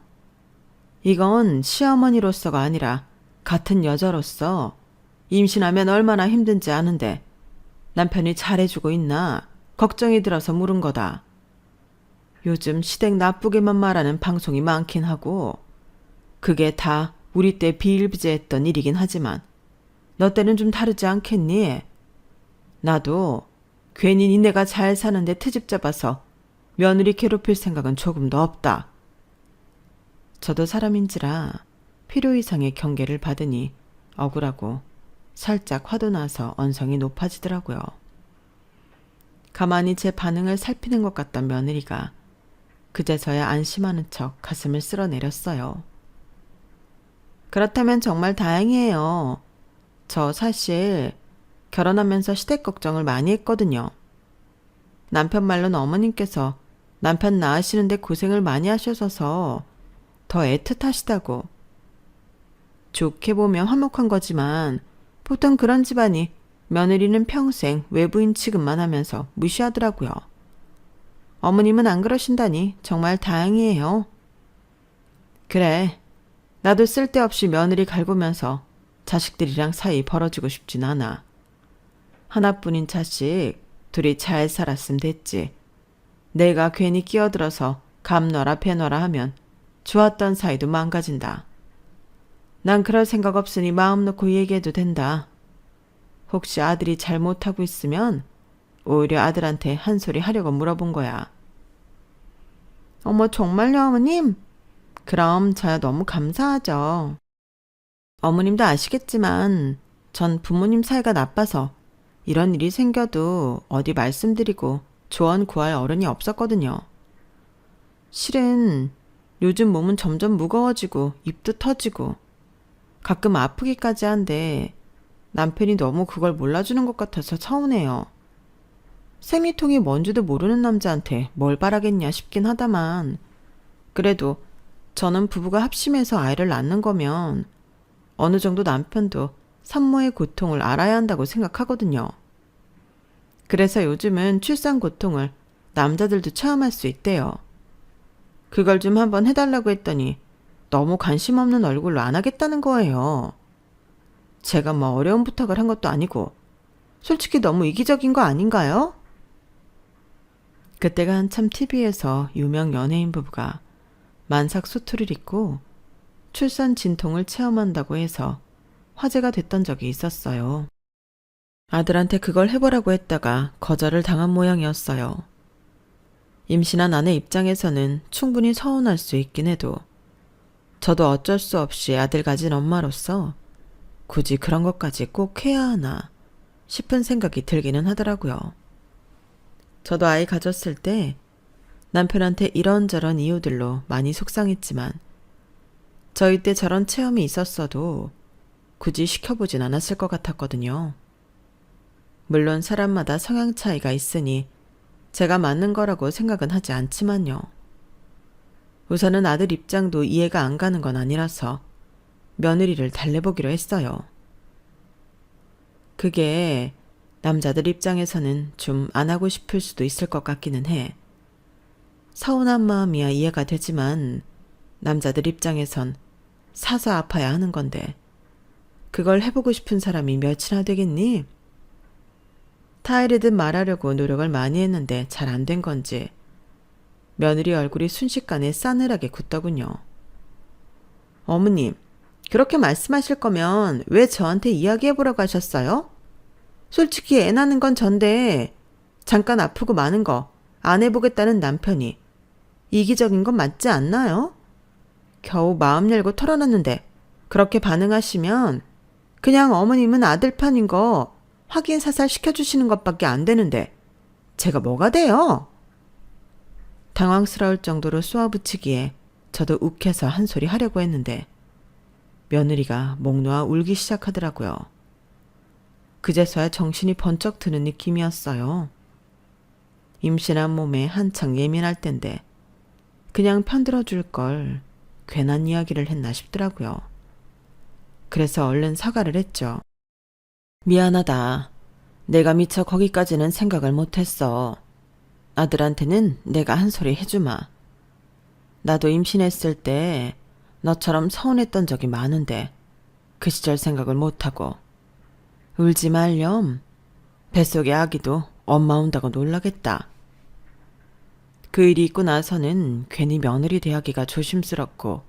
이건 시어머니로서가 아니라 같은 여자로서 임신하면 얼마나 힘든지 아는데 남편이 잘해주고 있나 걱정이 들어서 물은 거다. 요즘 시댁 나쁘게만 말하는 방송이 많긴 하고 그게 다 우리 때 비일비재했던 일이긴 하지만 너 때는 좀 다르지 않겠니? 나도 괜히 니네가 잘 사는데 트집 잡아서 며느리 괴롭힐 생각은 조금도 없다. 저도 사람인지라 필요 이상의 경계를 받으니 억울하고 살짝 화도 나서 언성이 높아지더라고요. 가만히 제 반응을 살피는 것 같던 며느리가 그제서야 안심하는 척 가슴을 쓸어내렸어요. 그렇다면 정말 다행이에요. 저 사실 결혼하면서 시댁 걱정을 많이 했거든요. 남편 말로는 어머님께서 남편 낳으시는데 고생을 많이 하셔서 더 애틋하시다고. 좋게 보면 화목한 거지만 보통 그런 집안이 며느리는 평생 외부인 취급만 하면서 무시하더라고요. 어머님은 안 그러신다니 정말 다행이에요. 그래, 나도 쓸데없이 며느리 갈구면서 자식들이랑 사이 벌어지고 싶진 않아. 하나뿐인 자식 둘이 잘 살았으면 됐지. 내가 괜히 끼어들어서 감너라 배너라 하면 좋았던 사이도 망가진다. 난 그럴 생각 없으니 마음 놓고 얘기해도 된다. 혹시 아들이 잘못하고 있으면 오히려 아들한테 한 소리 하려고 물어본 거야. 어머, 정말요, 어머님? 그럼 저야 너무 감사하죠. 어머님도 아시겠지만 전 부모님 사이가 나빠서 이런 일이 생겨도 어디 말씀드리고 조언 구할 어른이 없었거든요. 실은 요즘 몸은 점점 무거워지고 입도 터지고 가끔 아프기까지 한데 남편이 너무 그걸 몰라주는 것 같아서 서운해요. 생리통이 뭔지도 모르는 남자한테 뭘 바라겠냐 싶긴 하다만 그래도 저는 부부가 합심해서 아이를 낳는 거면 어느 정도 남편도 산모의 고통을 알아야 한다고 생각하거든요. 그래서 요즘은 출산 고통을 남자들도 체험할 수 있대요. 그걸 좀 한번 해달라고 했더니 너무 관심 없는 얼굴로 안 하겠다는 거예요. 제가 뭐 어려운 부탁을 한 것도 아니고 솔직히 너무 이기적인 거 아닌가요? 그때가 한참 TV에서 유명 연예인 부부가 만삭 수트를 입고 출산 진통을 체험한다고 해서 화제가 됐던 적이 있었어요. 아들한테 그걸 해보라고 했다가 거절을 당한 모양이었어요. 임신한 아내 입장에서는 충분히 서운할 수 있긴 해도 저도 어쩔 수 없이 아들 가진 엄마로서 굳이 그런 것까지 꼭 해야 하나 싶은 생각이 들기는 하더라고요. 저도 아이 가졌을 때 남편한테 이런저런 이유들로 많이 속상했지만 저희 때 저런 체험이 있었어도 굳이 시켜보진 않았을 것 같았거든요. 물론 사람마다 성향 차이가 있으니 제가 맞는 거라고 생각은 하지 않지만요. 우선은 아들 입장도 이해가 안 가는 건 아니라서 며느리를 달래보기로 했어요. 그게 남자들 입장에서는 좀 안 하고 싶을 수도 있을 것 같기는 해. 서운한 마음이야 이해가 되지만 남자들 입장에선 사서 아파야 하는 건데 그걸 해보고 싶은 사람이 몇이나 되겠니? 타이르듯 말하려고 노력을 많이 했는데 잘 안 된 건지 며느리 얼굴이 순식간에 싸늘하게 굳더군요. 어머님, 그렇게 말씀하실 거면 왜 저한테 이야기해보라고 하셨어요? 솔직히 애 낳는 건 전데 잠깐 아프고 마는 거 안 해보겠다는 남편이 이기적인 건 맞지 않나요? 겨우 마음 열고 털어놨는데 그렇게 반응하시면 그냥 어머님은 아들 편인 거 확인 사살 시켜주시는 것밖에 안 되는데 제가 뭐가 돼요? 당황스러울 정도로 쏘아붙이기에 저도 욱해서 한 소리 하려고 했는데 며느리가 목 놓아 울기 시작하더라고요. 그제서야 정신이 번쩍 드는 느낌이었어요. 임신한 몸에 한창 예민할 땐데 그냥 편들어줄 걸 괜한 이야기를 했나 싶더라고요. 그래서 얼른 사과를 했죠. 미안하다. 내가 미처 거기까지는 생각을 못했어. 아들한테는 내가 한 소리 해주마. 나도 임신했을 때 너처럼 서운했던 적이 많은데 그 시절 생각을 못하고. 울지 말렴. 뱃속의 아기도 엄마 온다고 놀라겠다. 그 일이 있고 나서는 괜히 며느리 대하기가 조심스럽고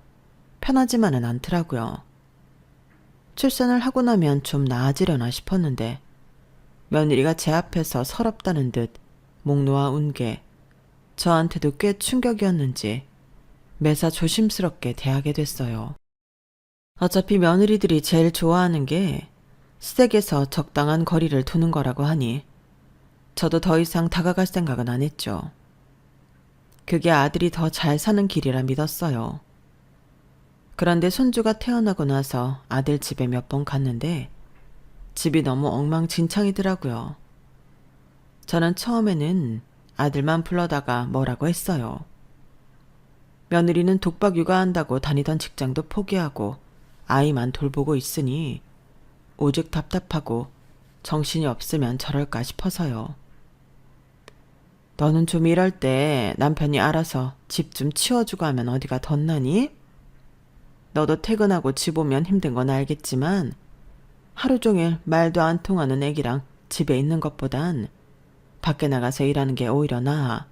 편하지만은 않더라고요. 출산을 하고 나면 좀 나아지려나 싶었는데 며느리가 제 앞에서 서럽다는 듯 목 놓아 운 게 저한테도 꽤 충격이었는지 매사 조심스럽게 대하게 됐어요. 어차피 며느리들이 제일 좋아하는 게 시댁에서 적당한 거리를 두는 거라고 하니 저도 더 이상 다가갈 생각은 안 했죠. 그게 아들이 더 잘 사는 길이라 믿었어요. 그런데 손주가 태어나고 나서 아들 집에 몇 번 갔는데 집이 너무 엉망진창이더라고요. 저는 처음에는 아들만 불러다가 뭐라고 했어요. 며느리는 독박 육아한다고 다니던 직장도 포기하고 아이만 돌보고 있으니 오직 답답하고 정신이 없으면 저럴까 싶어서요. 너는 좀 이럴 때 남편이 알아서 집 좀 치워주고 하면 어디가 덧나니? 너도 퇴근하고 집 오면 힘든 건 알겠지만 하루 종일 말도 안 통하는 애기랑 집에 있는 것보단 밖에 나가서 일하는 게 오히려 나아.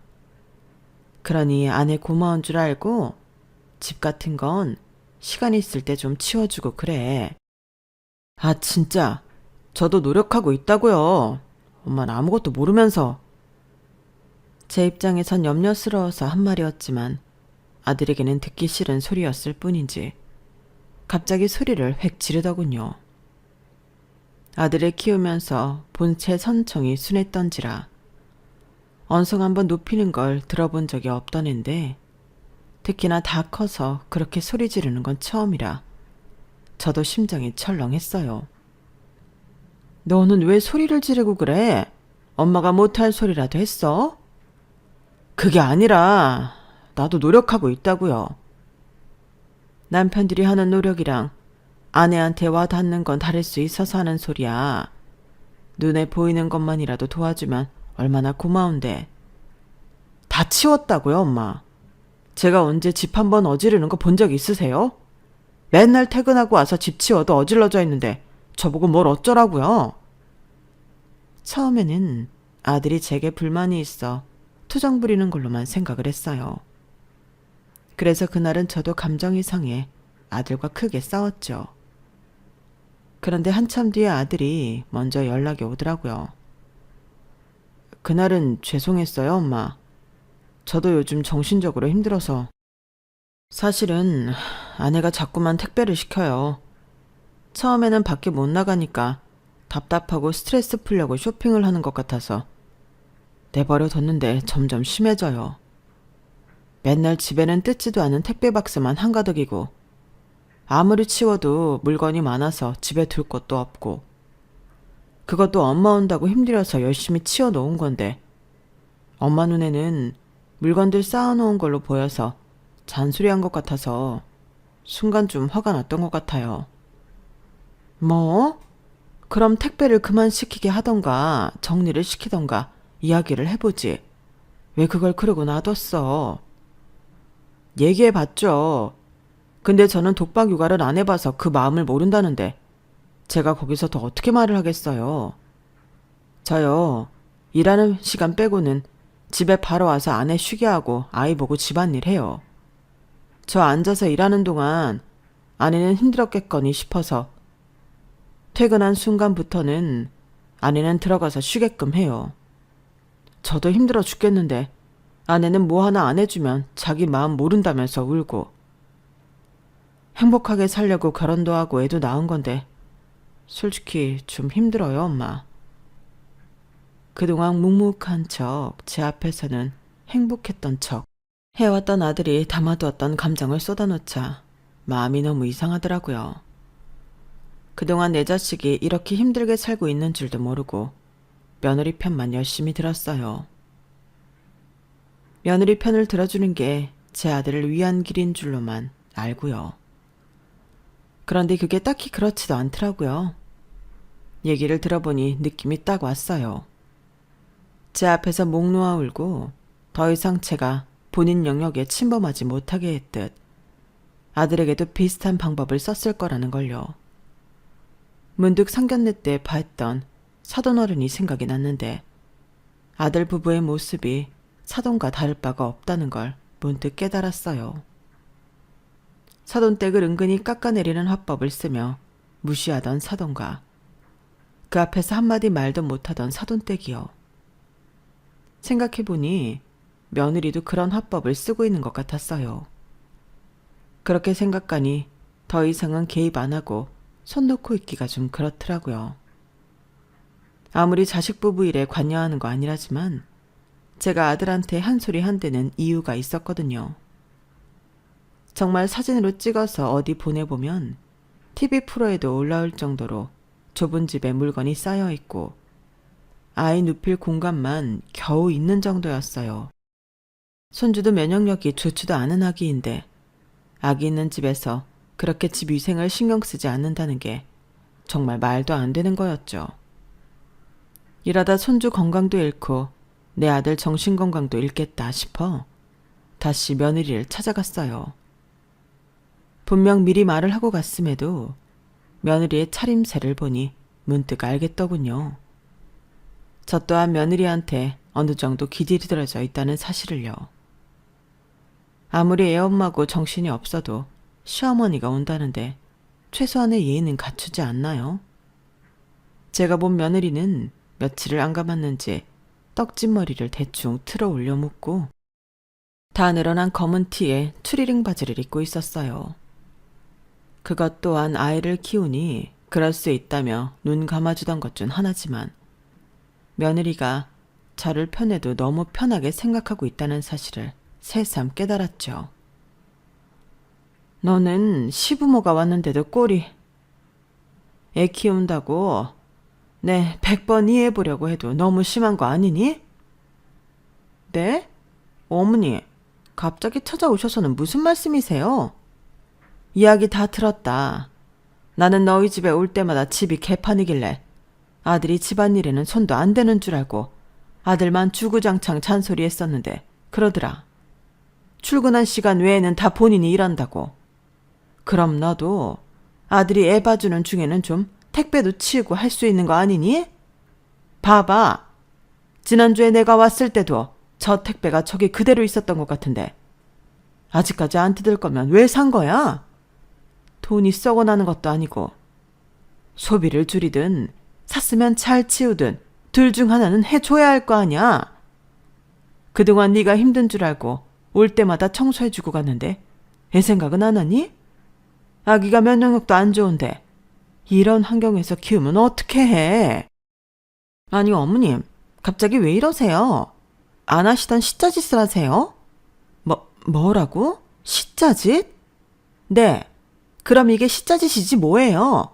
그러니 아내 고마운 줄 알고 집 같은 건 시간 있을 때 좀 치워주고 그래. 아, 진짜. 저도 노력하고 있다고요. 엄마는 아무것도 모르면서. 제 입장에선 염려스러워서 한 말이었지만 아들에게는 듣기 싫은 소리였을 뿐인지 갑자기 소리를 획 지르더군요. 아들을 키우면서 본체 선청이 순했던지라 언성 한번 높이는 걸 들어본 적이 없던 앤데 특히나 다 커서 그렇게 소리 지르는 건 처음이라 저도 심장이 철렁했어요. 너는 왜 소리를 지르고 그래? 엄마가 못할 소리라도 했어? 그게 아니라 나도 노력하고 있다고요. 남편들이 하는 노력이랑 아내한테 와 닿는 건 다를 수 있어서 하는 소리야. 눈에 보이는 것만이라도 도와주면 얼마나 고마운데. 다 치웠다고요, 엄마. 제가 언제 집 한번 어지르는 거 본 적 있으세요? 맨날 퇴근하고 와서 집 치워도 어질러져 있는데 저보고 뭘 어쩌라고요? 처음에는 아들이 제게 불만이 있어 투정 부리는 걸로만 생각을 했어요. 그래서 그날은 저도 감정이 상해 아들과 크게 싸웠죠. 그런데 한참 뒤에 아들이 먼저 연락이 오더라고요. 그날은 죄송했어요, 엄마. 저도 요즘 정신적으로 힘들어서. 사실은 아내가 자꾸만 택배를 시켜요. 처음에는 밖에 못 나가니까 답답하고 스트레스 풀려고 쇼핑을 하는 것 같아서 내버려 뒀는데 점점 심해져요. 맨날 집에는 뜯지도 않은 택배 박스만 한가득이고 아무리 치워도 물건이 많아서 집에 둘 곳도 없고 그것도 엄마 온다고 힘들어서 열심히 치워 놓은 건데 엄마 눈에는 물건들 쌓아놓은 걸로 보여서 잔소리한 것 같아서 순간 좀 화가 났던 것 같아요. 뭐? 그럼 택배를 그만 시키게 하던가 정리를 시키던가 이야기를 해보지. 왜 그걸 그러고 놔뒀어? 얘기해봤죠. 근데 저는 독박 육아를 안 해봐서 그 마음을 모른다는데 제가 거기서 더 어떻게 말을 하겠어요. 저요, 일하는 시간 빼고는 집에 바로 와서 아내 쉬게 하고 아이 보고 집안일 해요. 저 앉아서 일하는 동안 아내는 힘들었겠거니 싶어서 퇴근한 순간부터는 아내는 들어가서 쉬게끔 해요. 저도 힘들어 죽겠는데 아내는 뭐 하나 안 해주면 자기 마음 모른다면서 울고. 행복하게 살려고 결혼도 하고 애도 낳은 건데 솔직히 좀 힘들어요, 엄마. 그동안 묵묵한 척 제 앞에서는 행복했던 척 해왔던 아들이 담아두었던 감정을 쏟아놓자 마음이 너무 이상하더라고요. 그동안 내 자식이 이렇게 힘들게 살고 있는 줄도 모르고 며느리 편만 열심히 들었어요. 며느리 편을 들어주는 게 제 아들을 위한 길인 줄로만 알고요. 그런데 그게 딱히 그렇지도 않더라고요. 얘기를 들어보니 느낌이 딱 왔어요. 제 앞에서 목 놓아 울고 더 이상 제가 본인 영역에 침범하지 못하게 했듯 아들에게도 비슷한 방법을 썼을 거라는 걸요. 문득 상견례 때 봤던 사돈어른이 생각이 났는데 아들 부부의 모습이 사돈과 다를 바가 없다는 걸 문득 깨달았어요. 사돈댁을 은근히 깎아내리는 화법을 쓰며 무시하던 사돈과 그 앞에서 한마디 말도 못하던 사돈댁이요. 생각해보니 며느리도 그런 화법을 쓰고 있는 것 같았어요. 그렇게 생각하니 더 이상은 개입 안 하고 손 놓고 있기가 좀 그렇더라고요. 아무리 자식 부부 일에 관여하는 거 아니라지만 제가 아들한테 한 소리 한 데는 이유가 있었거든요. 정말 사진으로 찍어서 어디 보내보면 TV 프로에도 올라올 정도로 좁은 집에 물건이 쌓여 있고 아이 눕힐 공간만 겨우 있는 정도였어요. 손주도 면역력이 좋지도 않은 아기인데 아기 있는 집에서 그렇게 집 위생을 신경 쓰지 않는다는 게 정말 말도 안 되는 거였죠. 이러다 손주 건강도 잃고 내 아들 정신건강도 잃겠다 싶어 다시 며느리를 찾아갔어요. 분명 미리 말을 하고 갔음에도 며느리의 차림새를 보니 문득 알겠더군요. 저 또한 며느리한테 어느 정도 기들여져 있다는 사실을요. 아무리 애엄마고 정신이 없어도 시어머니가 온다는데 최소한의 예의는 갖추지 않나요? 제가 본 며느리는 며칠을 안 감았는지 떡진머리를 대충 틀어 올려 묶고 다 늘어난 검은 티에 추리링 바지를 입고 있었어요. 그것 또한 아이를 키우니 그럴 수 있다며 눈 감아주던 것 중 하나지만 며느리가 저를 편해도 너무 편하게 생각하고 있다는 사실을 새삼 깨달았죠. 너는 시부모가 왔는데도 꼴이. 애 키운다고 네 100번 이해해보려고 해도 너무 심한 거 아니니? 네? 어머니, 갑자기 찾아오셔서는 무슨 말씀이세요? 이야기 다 들었다. 나는 너희 집에 올 때마다 집이 개판이길래 아들이 집안일에는 손도 안 대는 줄 알고 아들만 주구장창 잔소리했었는데 그러더라. 출근한 시간 외에는 다 본인이 일한다고. 그럼 너도 아들이 애 봐주는 중에는 좀 택배도 치우고 할 수 있는 거 아니니? 봐봐. 지난주에 내가 왔을 때도 저 택배가 저기 그대로 있었던 것 같은데 아직까지 안 뜯을 거면 왜 산 거야? 돈이 썩어나는 것도 아니고 소비를 줄이든 샀으면 잘 치우든 둘 중 하나는 해줘야 할 거 아니야. 그동안 네가 힘든 줄 알고 올 때마다 청소해주고 갔는데 애 생각은 안 하니? 아기가 면역력도 안 좋은데 이런 환경에서 키우면 어떻게 해? 아니 어머님, 갑자기 왜 이러세요? 안 하시던 시짜짓을 하세요? 뭐라고? 시짜짓? 네, 그럼 이게 시짜짓이지 뭐예요?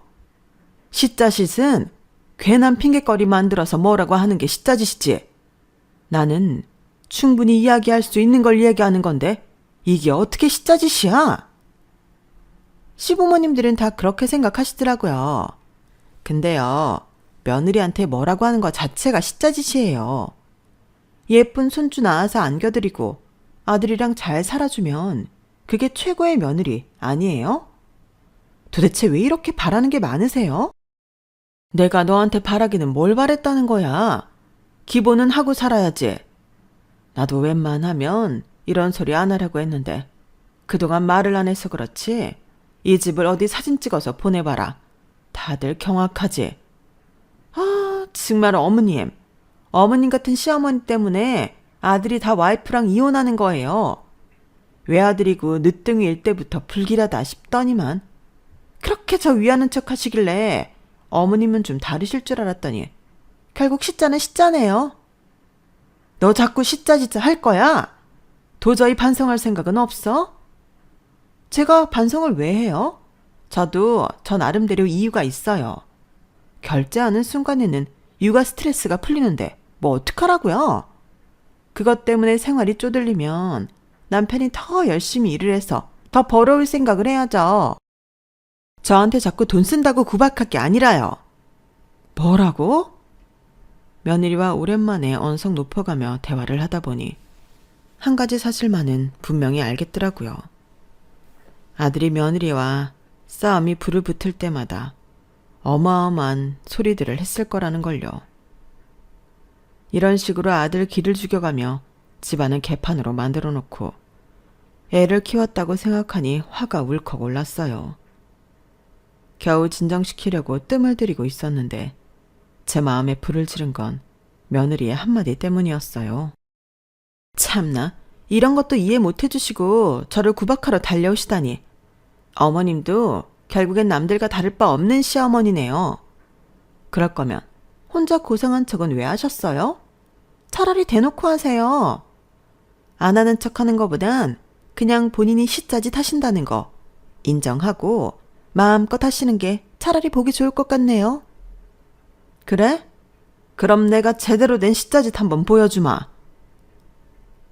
시짜짓은 괜한 핑계거리 만들어서 뭐라고 하는 게 시짜짓이지. 나는 충분히 이야기할 수 있는 걸 얘기하는 건데 이게 어떻게 시짜짓이야? 시부모님들은 다 그렇게 생각하시더라고요. 근데요, 며느리한테 뭐라고 하는 것 자체가 시짜짓이에요. 예쁜 손주 낳아서 안겨드리고 아들이랑 잘 살아주면 그게 최고의 며느리 아니에요? 도대체 왜 이렇게 바라는 게 많으세요? 내가 너한테 바라기는 뭘 바랬다는 거야? 기본은 하고 살아야지. 나도 웬만하면 이런 소리 안 하려고 했는데 그동안 말을 안 해서 그렇지. 이 집을 어디 사진 찍어서 보내봐라. 다들 경악하지. 아, 정말 어머님 같은 시어머니 때문에 아들이 다 와이프랑 이혼하는 거예요. 외아들이고 늦둥이일 때부터 불길하다 싶더니만 그렇게 저 위하는 척 하시길래 어머님은 좀 다르실 줄 알았더니 결국 시짜는 시짜네요. 너 자꾸 시짜지짜 할 거야? 도저히 반성할 생각은 없어? 제가 반성을 왜 해요? 저도 저 나름대로 이유가 있어요. 결제하는 순간에는 육아 스트레스가 풀리는데 뭐 어떡하라고요? 그것 때문에 생활이 쪼들리면 남편이 더 열심히 일을 해서 더 벌어올 생각을 해야죠. 저한테 자꾸 돈 쓴다고 구박할 게 아니라요. 뭐라고? 며느리와 오랜만에 언성 높여가며 대화를 하다 보니 한 가지 사실만은 분명히 알겠더라고요. 아들이 며느리와 싸움이 불을 붙을 때마다 어마어마한 소리들을 했을 거라는 걸요. 이런 식으로 아들 기를 죽여가며 집안은 개판으로 만들어 놓고 애를 키웠다고 생각하니 화가 울컥 올랐어요. 겨우 진정시키려고 뜸을 들이고 있었는데 제 마음에 불을 지른 건 며느리의 한마디 때문이었어요. 참나, 이런 것도 이해 못 해주시고 저를 구박하러 달려오시다니. 어머님도 결국엔 남들과 다를 바 없는 시어머니네요. 그럴 거면 혼자 고생한 척은 왜 하셨어요? 차라리 대놓고 하세요. 안 하는 척 하는 거보단 그냥 본인이 시짜짓 하신다는 거 인정하고 마음껏 하시는 게 차라리 보기 좋을 것 같네요. 그래? 그럼 내가 제대로 된 시짜짓 한번 보여주마.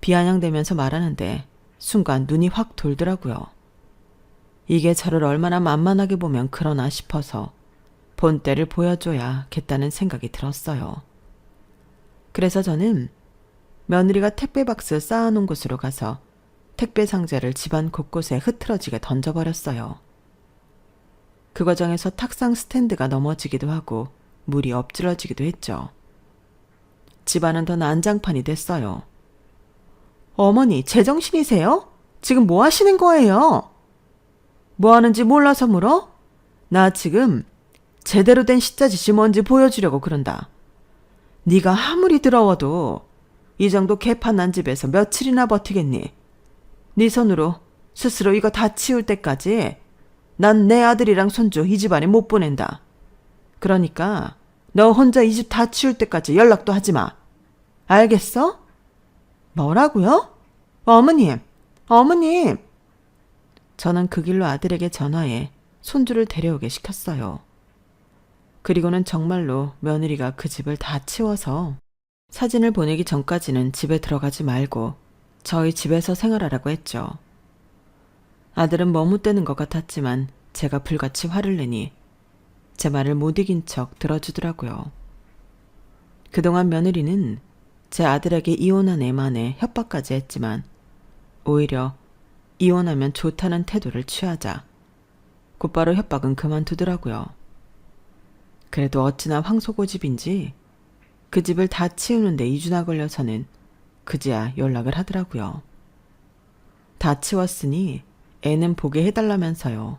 비아냥대면서 말하는데 순간 눈이 확 돌더라고요. 이게 저를 얼마나 만만하게 보면 그러나 싶어서 본때를 보여줘야겠다는 생각이 들었어요. 그래서 저는 며느리가 택배 박스 쌓아놓은 곳으로 가서 택배 상자를 집안 곳곳에 흐트러지게 던져버렸어요. 그 과정에서 탁상 스탠드가 넘어지기도 하고 물이 엎질러지기도 했죠. 집안은 더 난장판이 됐어요. 어머니, 제정신이세요? 지금 뭐 하시는 거예요? 뭐 하는지 몰라서 물어? 나 지금 제대로 된 시짜짓이 뭔지 보여주려고 그런다. 네가 아무리 더러워도 이 정도 개판난 집에서 며칠이나 버티겠니? 네 손으로 스스로 이거 다 치울 때까지 난 내 아들이랑 손주 이 집안에 못 보낸다. 그러니까 너 혼자 이 집 다 치울 때까지 연락도 하지 마. 알겠어? 뭐라고요? 어머님, 어머님. 저는 그 길로 아들에게 전화해 손주를 데려오게 시켰어요. 그리고는 정말로 며느리가 그 집을 다 치워서 사진을 보내기 전까지는 집에 들어가지 말고 저희 집에서 생활하라고 했죠. 아들은 머뭇대는 것 같았지만 제가 불같이 화를 내니 제 말을 못 이긴 척 들어주더라고요. 그동안 며느리는 제 아들에게 이혼한 애만에 협박까지 했지만 오히려 이혼하면 좋다는 태도를 취하자 곧바로 협박은 그만두더라고요. 그래도 어찌나 황소고집인지 그 집을 다 치우는데 2주나 걸려서는 그제야 연락을 하더라고요. 다 치웠으니 애는 보게 해달라면서요.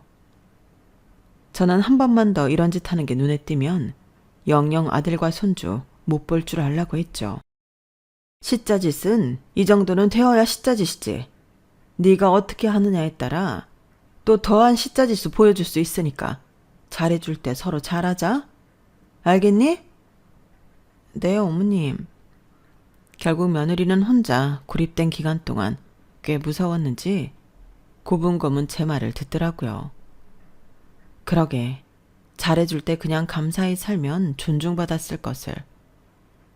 저는 한 번만 더 이런 짓 하는 게 눈에 띄면 영영 아들과 손주 못 볼 줄 알라고 했죠. 시짜짓은 이 정도는 되어야 시짜짓이지. 네가 어떻게 하느냐에 따라 또 더한 시짜짓을 보여줄 수 있으니까 잘해줄 때 서로 잘하자. 알겠니? 네, 어머님. 결국 며느리는 혼자 고립된 기간 동안 꽤 무서웠는지 고분고분 제 말을 듣더라고요. 그러게 잘해줄 때 그냥 감사히 살면 존중받았을 것을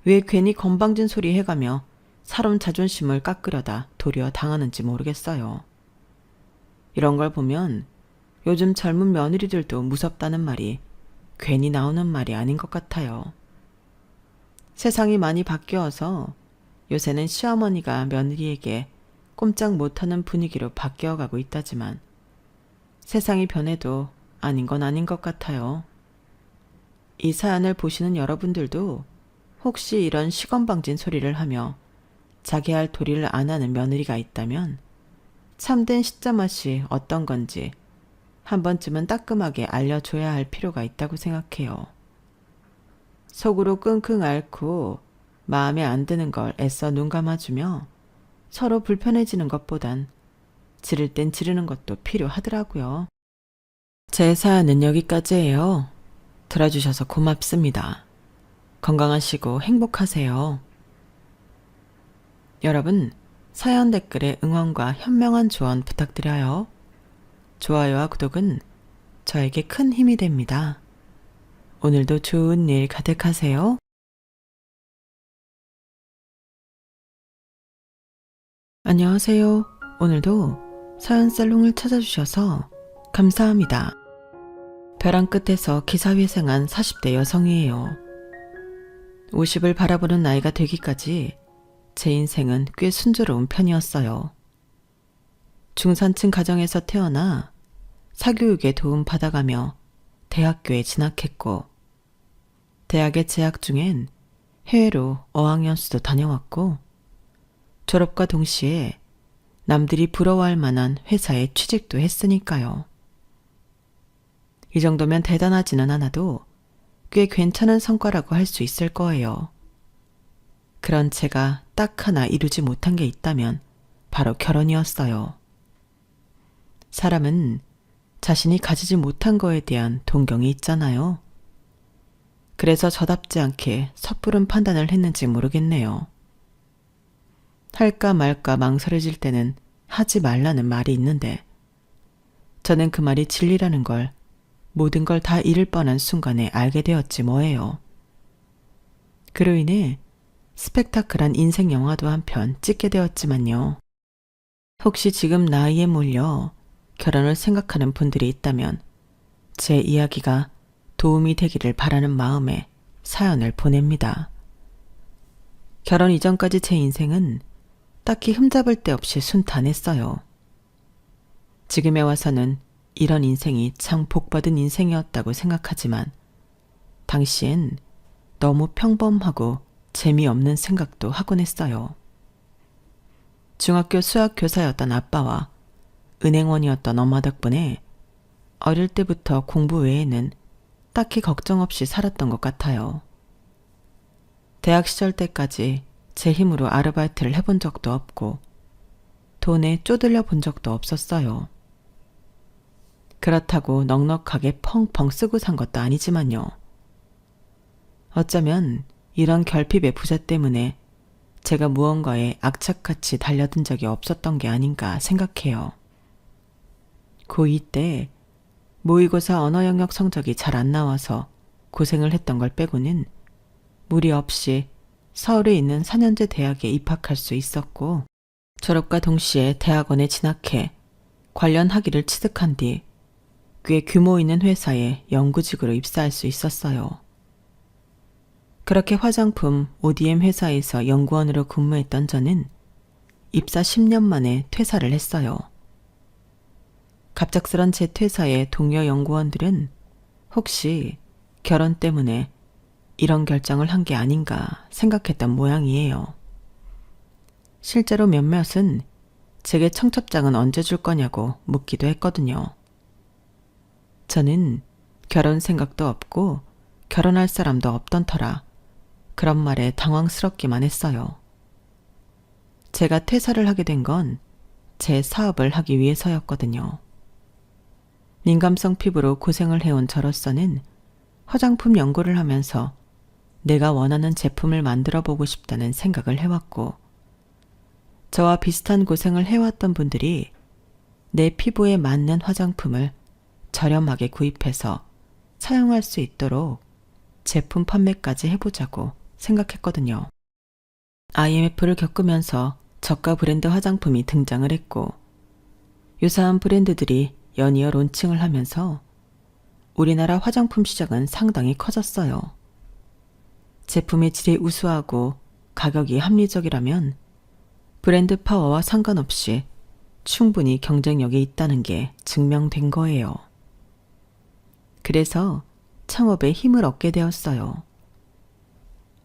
왜 괜히 건방진 소리 해가며 사람 자존심을 깎으려다 도리어 당하는지 모르겠어요. 이런 걸 보면 요즘 젊은 며느리들도 무섭다는 말이 괜히 나오는 말이 아닌 것 같아요. 세상이 많이 바뀌어서 요새는 시어머니가 며느리에게 꼼짝 못하는 분위기로 바뀌어가고 있다지만 세상이 변해도 아닌 건 아닌 것 같아요. 이 사연을 보시는 여러분들도 혹시 이런 시건방진 소리를 하며 자기 할 도리를 안 하는 며느리가 있다면 참된 시짜 맛이 어떤 건지 한 번쯤은 따끔하게 알려줘야 할 필요가 있다고 생각해요. 속으로 끙끙 앓고 마음에 안 드는 걸 애써 눈 감아주며 서로 불편해지는 것보단 지를 땐 지르는 것도 필요하더라고요. 제 사연은 여기까지예요. 들어주셔서 고맙습니다. 건강하시고 행복하세요. 여러분, 사연 댓글에 응원과 현명한 조언 부탁드려요. 좋아요와 구독은 저에게 큰 힘이 됩니다. 오늘도 좋은 일 가득하세요. 안녕하세요. 오늘도 사연살롱을 찾아주셔서 감사합니다. 벼랑 끝에서 기사회생한 40대 여성이에요. 50을 바라보는 나이가 되기까지 제 인생은 꽤 순조로운 편이었어요. 중산층 가정에서 태어나 사교육에 도움 받아가며 대학교에 진학했고 대학에 재학 중엔 해외로 어학연수도 다녀왔고 졸업과 동시에 남들이 부러워할 만한 회사에 취직도 했으니까요. 이 정도면 대단하지는 않아도 꽤 괜찮은 성과라고 할 수 있을 거예요. 그런 제가 딱 하나 이루지 못한 게 있다면 바로 결혼이었어요. 사람은 자신이 가지지 못한 거에 대한 동경이 있잖아요. 그래서 저답지 않게 섣부른 판단을 했는지 모르겠네요. 할까 말까 망설여질 때는 하지 말라는 말이 있는데 저는 그 말이 진리라는 걸 모든 걸 다 잃을 뻔한 순간에 알게 되었지 뭐예요. 그로 인해 스펙타클한 인생 영화도 한 편 찍게 되었지만요. 혹시 지금 나이에 몰려 결혼을 생각하는 분들이 있다면 제 이야기가 도움이 되기를 바라는 마음에 사연을 보냅니다. 결혼 이전까지 제 인생은 딱히 흠잡을 데 없이 순탄했어요. 지금에 와서는 이런 인생이 참 복받은 인생이었다고 생각하지만 당시엔 너무 평범하고 재미없는 생각도 하곤 했어요. 중학교 수학 교사였던 아빠와 은행원이었던 엄마 덕분에 어릴 때부터 공부 외에는 딱히 걱정 없이 살았던 것 같아요. 대학 시절 때까지 제 힘으로 아르바이트를 해본 적도 없고 돈에 쪼들려 본 적도 없었어요. 그렇다고 넉넉하게 펑펑 쓰고 산 것도 아니지만요. 어쩌면 이런 결핍의 부자 때문에 제가 무언가에 악착같이 달려든 적이 없었던 게 아닌가 생각해요. 고2 때 모의고사 언어 영역 성적이 잘 안 나와서 고생을 했던 걸 빼고는 무리 없이 서울에 있는 4년제 대학에 입학할 수 있었고 졸업과 동시에 대학원에 진학해 관련 학위를 취득한 뒤 꽤 규모 있는 회사에 연구직으로 입사할 수 있었어요. 그렇게 화장품 ODM 회사에서 연구원으로 근무했던 저는 입사 10년 만에 퇴사를 했어요. 갑작스런 제 퇴사에 동료 연구원들은 혹시 결혼 때문에 이런 결정을 한 게 아닌가 생각했던 모양이에요. 실제로 몇몇은 제게 청첩장은 언제 줄 거냐고 묻기도 했거든요. 저는 결혼 생각도 없고 결혼할 사람도 없던 터라 그런 말에 당황스럽기만 했어요. 제가 퇴사를 하게 된 건 제 사업을 하기 위해서였거든요. 민감성 피부로 고생을 해온 저로서는 화장품 연구를 하면서 내가 원하는 제품을 만들어 보고 싶다는 생각을 해왔고 저와 비슷한 고생을 해왔던 분들이 내 피부에 맞는 화장품을 저렴하게 구입해서 사용할 수 있도록 제품 판매까지 해보자고 생각했거든요. IMF를 겪으면서 저가 브랜드 화장품이 등장을 했고 유사한 브랜드들이 연이어 론칭을 하면서 우리나라 화장품 시장은 상당히 커졌어요. 제품의 질이 우수하고 가격이 합리적이라면 브랜드 파워와 상관없이 충분히 경쟁력이 있다는 게 증명된 거예요. 그래서 창업에 힘을 얻게 되었어요.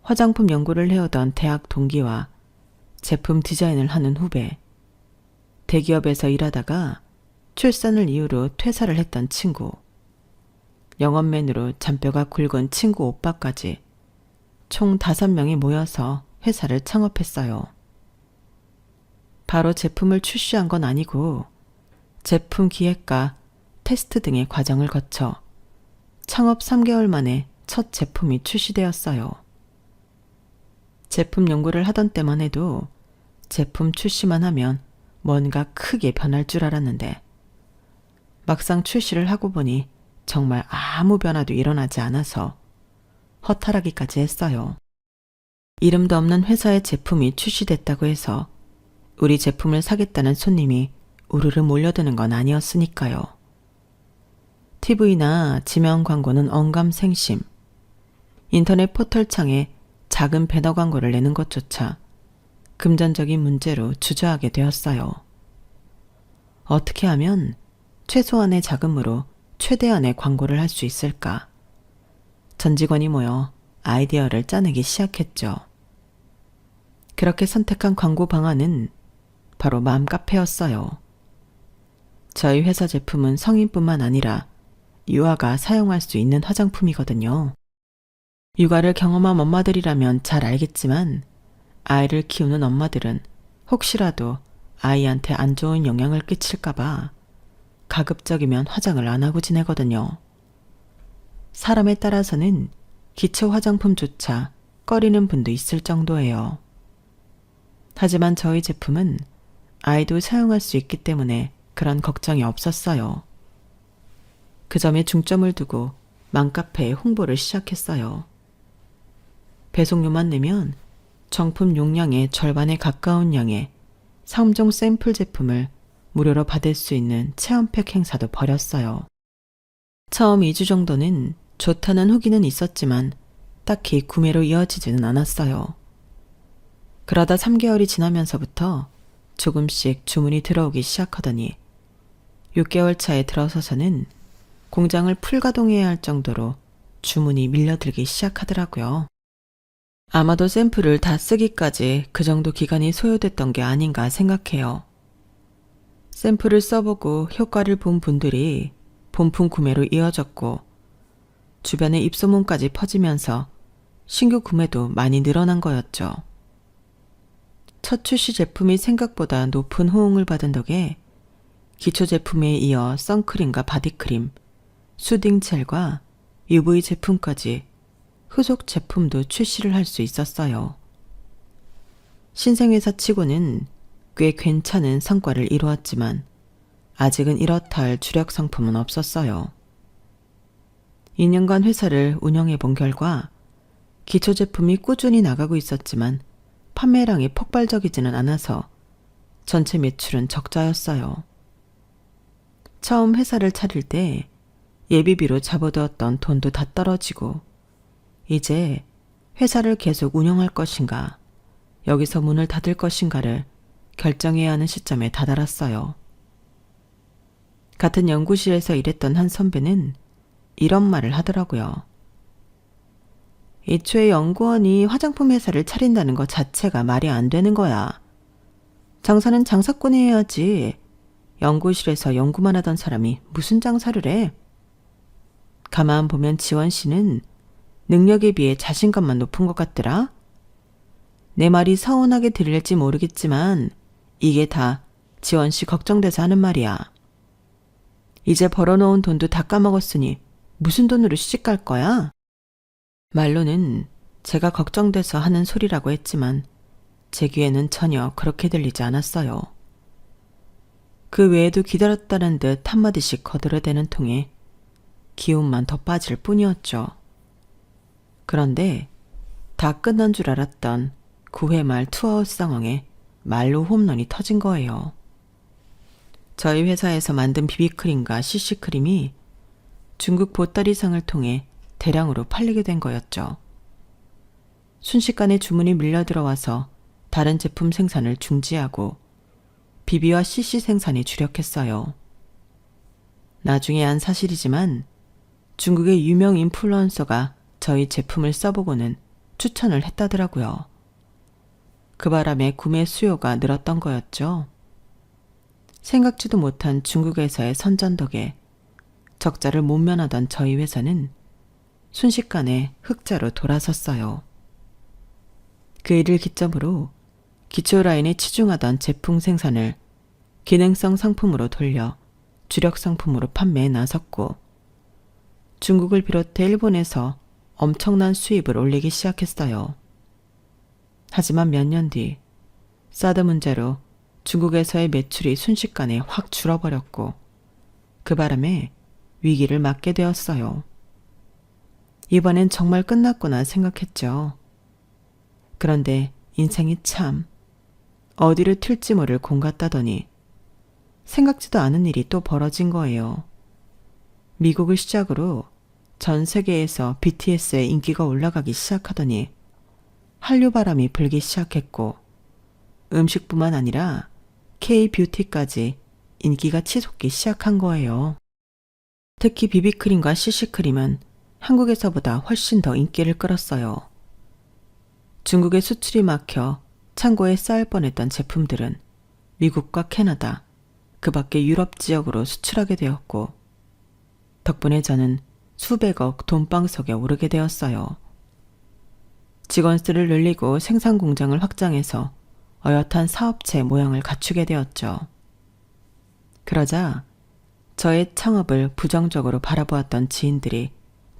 화장품 연구를 해오던 대학 동기와 제품 디자인을 하는 후배, 대기업에서 일하다가 출산을 이유로 퇴사를 했던 친구, 영업맨으로 잔뼈가 굵은 친구 오빠까지 총 5명이 모여서 회사를 창업했어요. 바로 제품을 출시한 건 아니고 제품 기획과 테스트 등의 과정을 거쳐 창업 3개월 만에 첫 제품이 출시되었어요. 제품 연구를 하던 때만 해도 제품 출시만 하면 뭔가 크게 변할 줄 알았는데 막상 출시를 하고 보니 정말 아무 변화도 일어나지 않아서 허탈하기까지 했어요. 이름도 없는 회사의 제품이 출시됐다고 해서 우리 제품을 사겠다는 손님이 우르르 몰려드는 건 아니었으니까요. TV나 지명 광고는 언감생심, 인터넷 포털창에 작은 배너 광고를 내는 것조차 금전적인 문제로 주저하게 되었어요. 어떻게 하면 최소한의 자금으로 최대한의 광고를 할 수 있을까? 전 직원이 모여 아이디어를 짜내기 시작했죠. 그렇게 선택한 광고 방안은 바로 맘카페였어요. 저희 회사 제품은 성인뿐만 아니라 유아가 사용할 수 있는 화장품이거든요. 육아를 경험한 엄마들이라면 잘 알겠지만 아이를 키우는 엄마들은 혹시라도 아이한테 안 좋은 영향을 끼칠까봐 가급적이면 화장을 안 하고 지내거든요. 사람에 따라서는 기초 화장품조차 꺼리는 분도 있을 정도예요. 하지만 저희 제품은 아이도 사용할 수 있기 때문에 그런 걱정이 없었어요. 그 점에 중점을 두고 맘카페에 홍보를 시작했어요. 배송료만 내면 정품 용량의 절반에 가까운 양의 3종 샘플 제품을 무료로 받을 수 있는 체험팩 행사도 벌였어요. 처음 2주 정도는 좋다는 후기는 있었지만 딱히 구매로 이어지지는 않았어요. 그러다 3개월이 지나면서부터 조금씩 주문이 들어오기 시작하더니 6개월 차에 들어서서는 공장을 풀가동해야 할 정도로 주문이 밀려들기 시작하더라고요. 아마도 샘플을 다 쓰기까지 그 정도 기간이 소요됐던 게 아닌가 생각해요. 샘플을 써보고 효과를 본 분들이 본품 구매로 이어졌고 주변에 입소문까지 퍼지면서 신규 구매도 많이 늘어난 거였죠. 첫 출시 제품이 생각보다 높은 호응을 받은 덕에 기초 제품에 이어 선크림과 바디크림, 수딩 젤과 UV 제품까지 후속 제품도 출시를 할 수 있었어요. 신생회사 치고는 꽤 괜찮은 성과를 이루었지만 아직은 이렇다 할 주력 상품은 없었어요. 2년간 회사를 운영해 본 결과 기초 제품이 꾸준히 나가고 있었지만 판매량이 폭발적이지는 않아서 전체 매출은 적자였어요. 처음 회사를 차릴 때 예비비로 잡아두었던 돈도 다 떨어지고 이제 회사를 계속 운영할 것인가 여기서 문을 닫을 것인가를 결정해야 하는 시점에 다다랐어요. 같은 연구실에서 일했던 한 선배는 이런 말을 하더라고요. 애초에 연구원이 화장품 회사를 차린다는 것 자체가 말이 안 되는 거야. 장사는 장사꾼이 해야지. 연구실에서 연구만 하던 사람이 무슨 장사를 해? 가만 보면 지원 씨는 능력에 비해 자신감만 높은 것 같더라. 내 말이 서운하게 들릴지 모르겠지만 이게 다 지원 씨 걱정돼서 하는 말이야. 이제 벌어놓은 돈도 다 까먹었으니 무슨 돈으로 시집 갈 거야? 말로는 제가 걱정돼서 하는 소리라고 했지만 제 귀에는 전혀 그렇게 들리지 않았어요. 그 외에도 기다렸다는 듯 한마디씩 거들어대는 통에 기운만 더 빠질 뿐이었죠. 그런데 다 끝난 줄 알았던 9회 말 투아웃 상황에 말로 홈런이 터진 거예요. 저희 회사에서 만든 비비크림과 CC크림이 중국 보따리상을 통해 대량으로 팔리게 된 거였죠. 순식간에 주문이 밀려 들어와서 다른 제품 생산을 중지하고 비비와 CC 생산이 주력했어요. 나중에 안 사실이지만 중국의 유명 인플루언서가 저희 제품을 써보고는 추천을 했다더라고요. 그 바람에 구매 수요가 늘었던 거였죠. 생각지도 못한 중국에서의 선전 덕에 적자를 못 면하던 저희 회사는 순식간에 흑자로 돌아섰어요. 그 일을 기점으로 기초 라인에 치중하던 제품 생산을 기능성 상품으로 돌려 주력 상품으로 판매에 나섰고 중국을 비롯해 일본에서 엄청난 수입을 올리기 시작했어요. 하지만 몇 년 뒤 사드 문제로 중국에서의 매출이 순식간에 확 줄어버렸고 그 바람에 위기를 맞게 되었어요. 이번엔 정말 끝났구나 생각했죠. 그런데 인생이 참 어디를 튈지 모를 공 같다더니 생각지도 않은 일이 또 벌어진 거예요. 미국을 시작으로 전 세계에서 BTS의 인기가 올라가기 시작하더니 한류 바람이 불기 시작했고 음식뿐만 아니라 K-뷰티까지 인기가 치솟기 시작한 거예요. 특히 비비크림과 CC크림은 한국에서보다 훨씬 더 인기를 끌었어요. 중국에 수출이 막혀 창고에 쌓일 뻔했던 제품들은 미국과 캐나다, 그 밖에 유럽 지역으로 수출하게 되었고 덕분에 저는 수백억 돈방석에 오르게 되었어요. 직원 수를 늘리고 생산 공장을 확장해서 어엿한 사업체 모양을 갖추게 되었죠. 그러자 저의 창업을 부정적으로 바라보았던 지인들이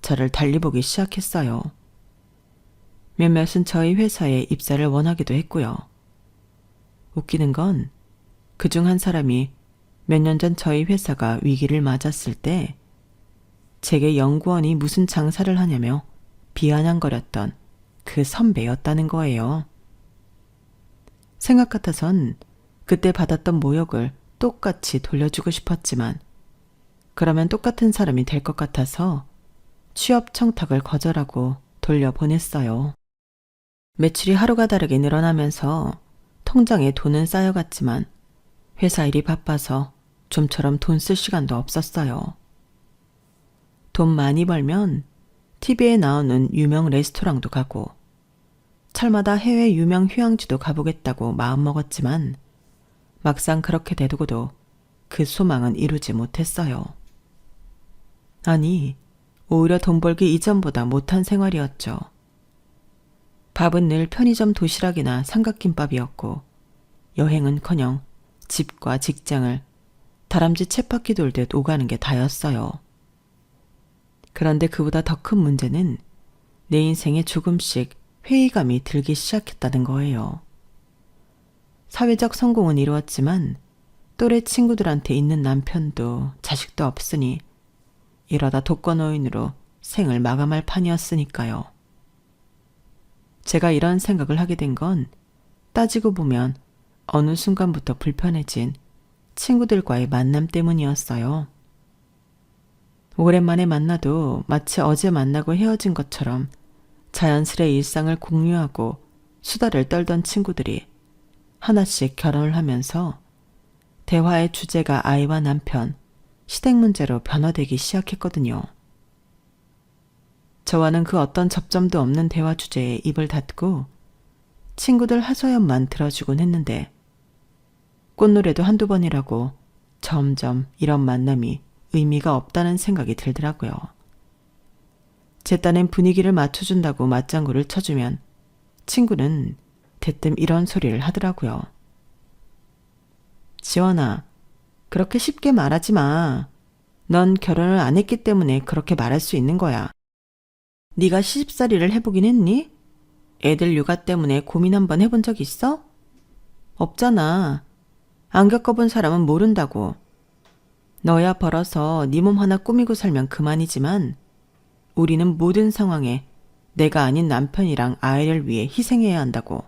저를 달리 보기 시작했어요. 몇몇은 저희 회사에 입사를 원하기도 했고요. 웃기는 건 그중 한 사람이 몇 년 전 저희 회사가 위기를 맞았을 때 제게 연구원이 무슨 장사를 하냐며 비아냥거렸던 그 선배였다는 거예요. 생각 같아선 그때 받았던 모욕을 똑같이 돌려주고 싶었지만 그러면 똑같은 사람이 될 것 같아서 취업 청탁을 거절하고 돌려보냈어요. 매출이 하루가 다르게 늘어나면서 통장에 돈은 쌓여갔지만 회사 일이 바빠서 좀처럼 돈 쓸 시간도 없었어요. 돈 많이 벌면 TV에 나오는 유명 레스토랑도 가고 철마다 해외 유명 휴양지도 가보겠다고 마음먹었지만 막상 그렇게 되두고도 그 소망은 이루지 못했어요. 아니, 오히려 돈 벌기 이전보다 못한 생활이었죠. 밥은 늘 편의점 도시락이나 삼각김밥이었고 여행은커녕 집과 직장을 다람쥐 쳇바퀴 돌듯 오가는 게 다였어요. 그런데 그보다 더 큰 문제는 내 인생에 조금씩 회의감이 들기 시작했다는 거예요. 사회적 성공은 이루었지만 또래 친구들한테 있는 남편도 자식도 없으니 이러다 독거노인으로 생을 마감할 판이었으니까요. 제가 이런 생각을 하게 된 건 따지고 보면 어느 순간부터 불편해진 친구들과의 만남 때문이었어요. 오랜만에 만나도 마치 어제 만나고 헤어진 것처럼 자연스레 일상을 공유하고 수다를 떨던 친구들이 하나씩 결혼을 하면서 대화의 주제가 아이와 남편, 시댁 문제로 변화되기 시작했거든요. 저와는 그 어떤 접점도 없는 대화 주제에 입을 닫고 친구들 하소연만 들어주곤 했는데 꽃노래도 한두 번이라고 점점 이런 만남이 의미가 없다는 생각이 들더라고요. 제 딴엔 분위기를 맞춰준다고 맞장구를 쳐주면 친구는 대뜸 이런 소리를 하더라고요. 지원아, 그렇게 쉽게 말하지 마. 넌 결혼을 안 했기 때문에 그렇게 말할 수 있는 거야. 네가 시집살이를 해보긴 했니? 애들 육아 때문에 고민 한번 해본 적 있어? 없잖아. 안 겪어본 사람은 모른다고. 너야 벌어서 네 몸 하나 꾸미고 살면 그만이지만 우리는 모든 상황에 내가 아닌 남편이랑 아이를 위해 희생해야 한다고.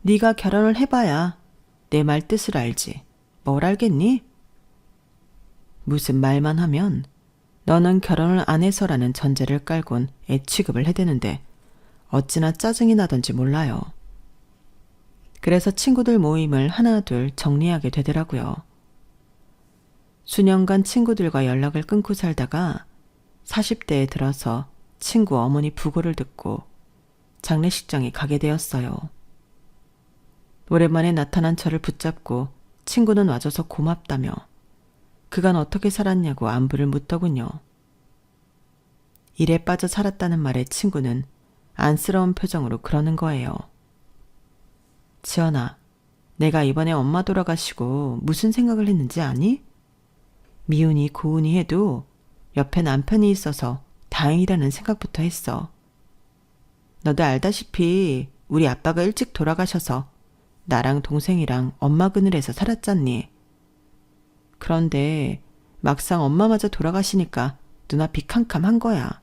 네가 결혼을 해봐야 내 말 뜻을 알지. 뭘 알겠니? 무슨 말만 하면 너는 결혼을 안 해서라는 전제를 깔곤 애 취급을 해대는데 어찌나 짜증이 나던지 몰라요. 그래서 친구들 모임을 하나둘 정리하게 되더라고요. 수년간 친구들과 연락을 끊고 살다가 40대에 들어서 친구 어머니 부고를 듣고 장례식장에 가게 되었어요. 오랜만에 나타난 저를 붙잡고 친구는 와줘서 고맙다며 그간 어떻게 살았냐고 안부를 묻더군요. 일에 빠져 살았다는 말에 친구는 안쓰러운 표정으로 그러는 거예요. 지연아, 내가 이번에 엄마 돌아가시고 무슨 생각을 했는지 아니? 미운이 고운이 해도 옆에 남편이 있어서 다행이라는 생각부터 했어. 너도 알다시피 우리 아빠가 일찍 돌아가셔서 나랑 동생이랑 엄마 그늘에서 살았잖니. 그런데 막상 엄마마저 돌아가시니까 눈앞이 캄캄한 거야.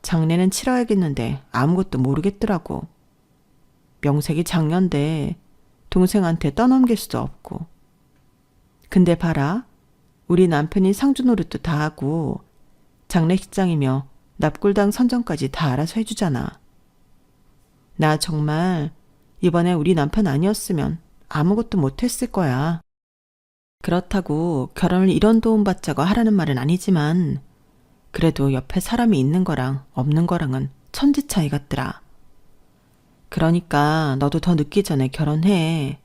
장례는 치러야겠는데 아무것도 모르겠더라고. 명색이 장녀인데 동생한테 떠넘길 수도 없고. 근데 봐라. 우리 남편이 상주 노릇도 다 하고 장례식장이며 납골당 선정까지 다 알아서 해주잖아. 나 정말 이번에 우리 남편 아니었으면 아무것도 못했을 거야. 그렇다고 결혼을 이런 도움받자고 하라는 말은 아니지만 그래도 옆에 사람이 있는 거랑 없는 거랑은 천지 차이 같더라. 그러니까 너도 더 늦기 전에 결혼해.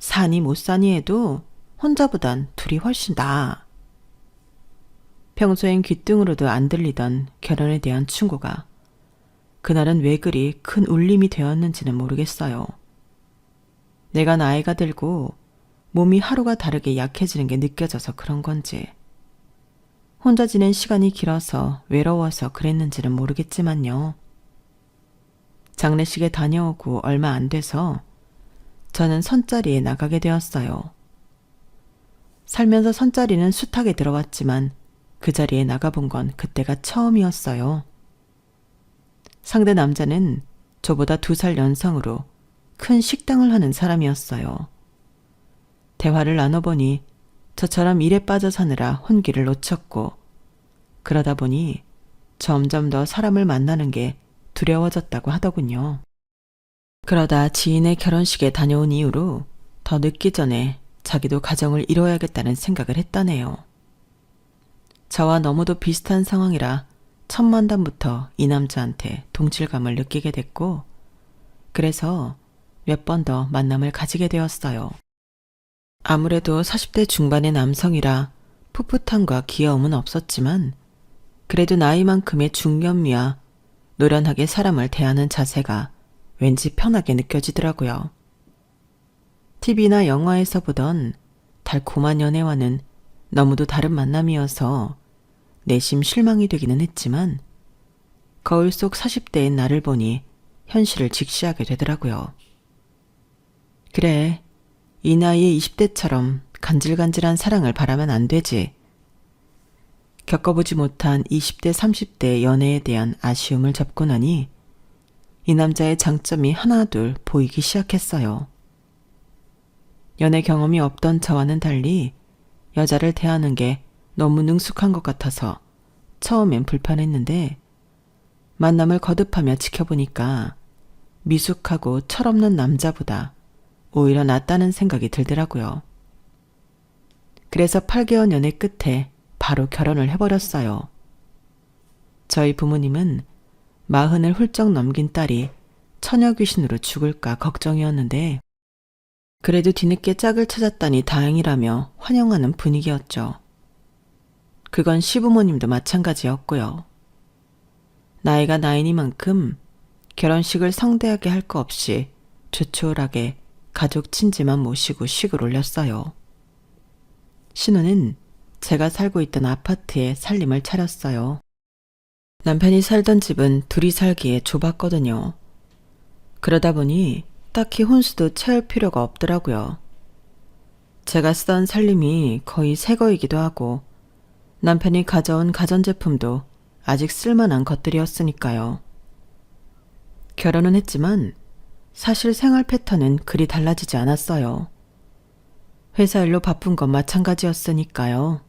사니 못 사니 해도 혼자보단 둘이 훨씬 나아. 평소엔 귓등으로도 안 들리던 결혼에 대한 충고가 그날은 왜 그리 큰 울림이 되었는지는 모르겠어요. 내가 나이가 들고 몸이 하루가 다르게 약해지는 게 느껴져서 그런 건지, 혼자 지낸 시간이 길어서 외로워서 그랬는지는 모르겠지만요. 장례식에 다녀오고 얼마 안 돼서 저는 선자리에 나가게 되었어요. 살면서 선자리는 숱하게 들어왔지만 그 자리에 나가본 건 그때가 처음이었어요. 상대 남자는 저보다 2살 연상으로 큰 식당을 하는 사람이었어요. 대화를 나눠보니 저처럼 일에 빠져 사느라 혼기를 놓쳤고, 그러다 보니 점점 더 사람을 만나는 게 두려워졌다고 하더군요. 그러다 지인의 결혼식에 다녀온 이후로 더 늦기 전에 자기도 가정을 이뤄야겠다는 생각을 했다네요. 저와 너무도 비슷한 상황이라 첫 만남부터 이 남자한테 동질감을 느끼게 됐고, 그래서 몇 번 더 만남을 가지게 되었어요. 아무래도 40대 중반의 남성이라 풋풋함과 귀여움은 없었지만 그래도 나이만큼의 중년미와 노련하게 사람을 대하는 자세가 왠지 편하게 느껴지더라고요. TV나 영화에서 보던 달콤한 연애와는 너무도 다른 만남이어서 내심 실망이 되기는 했지만 거울 속 40대의 나를 보니 현실을 직시하게 되더라고요. 그래, 이 나이에 20대처럼 간질간질한 사랑을 바라면 안 되지. 겪어보지 못한 20대, 30대의 연애에 대한 아쉬움을 접고 나니 이 남자의 장점이 하나둘 보이기 시작했어요. 연애 경험이 없던 저와는 달리 여자를 대하는 게 너무 능숙한 것 같아서 처음엔 불편했는데, 만남을 거듭하며 지켜보니까 미숙하고 철없는 남자보다 오히려 낫다는 생각이 들더라고요. 그래서 8개월 연애 끝에 바로 결혼을 해버렸어요. 저희 부모님은 40을 훌쩍 넘긴 딸이 처녀 귀신으로 죽을까 걱정이었는데, 그래도 뒤늦게 짝을 찾았다니 다행이라며 환영하는 분위기였죠. 그건 시부모님도 마찬가지였고요. 나이가 나이니만큼 결혼식을 성대하게 할 거 없이 조촐하게 가족 친지만 모시고 식을 올렸어요. 신우는 제가 살고 있던 아파트에 살림을 차렸어요. 남편이 살던 집은 둘이 살기에 좁았거든요. 그러다 보니 딱히 혼수도 채울 필요가 없더라고요. 제가 쓰던 살림이 거의 새 거이기도 하고 남편이 가져온 가전제품도 아직 쓸만한 것들이었으니까요. 결혼은 했지만 사실 생활 패턴은 그리 달라지지 않았어요. 회사 일로 바쁜 건 마찬가지였으니까요.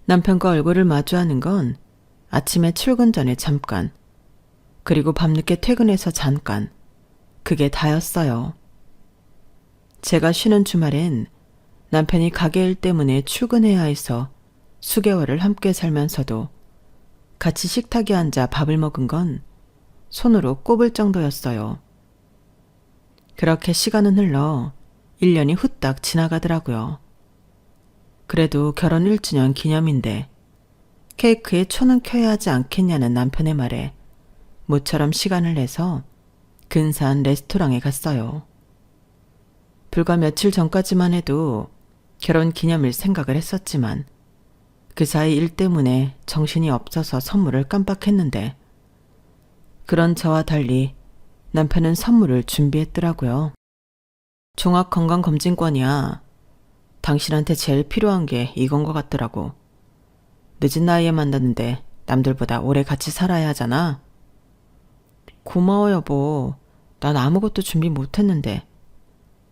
남편과 얼굴을 마주하는 건 아침에 출근 전에 잠깐, 그리고 밤늦게 퇴근해서 잠깐, 그게 다였어요. 제가 쉬는 주말엔 남편이 가게 일 때문에 출근해야 해서 수개월을 함께 살면서도 같이 식탁에 앉아 밥을 먹은 건 손으로 꼽을 정도였어요. 그렇게 시간은 흘러 1년이 후딱 지나가더라고요. 그래도 결혼 1주년 기념인데 케이크에 초는 켜야 하지 않겠냐는 남편의 말에 모처럼 시간을 내서 근사한 레스토랑에 갔어요. 불과 며칠 전까지만 해도 결혼 기념일 생각을 했었지만 그 사이 일 때문에 정신이 없어서 선물을 깜빡했는데, 그런 저와 달리 남편은 선물을 준비했더라고요. 종합건강검진권이야. 당신한테 제일 필요한 게 이건 것 같더라고. 늦은 나이에 만났는데 남들보다 오래 같이 살아야 하잖아. 고마워 여보. 난 아무것도 준비 못했는데.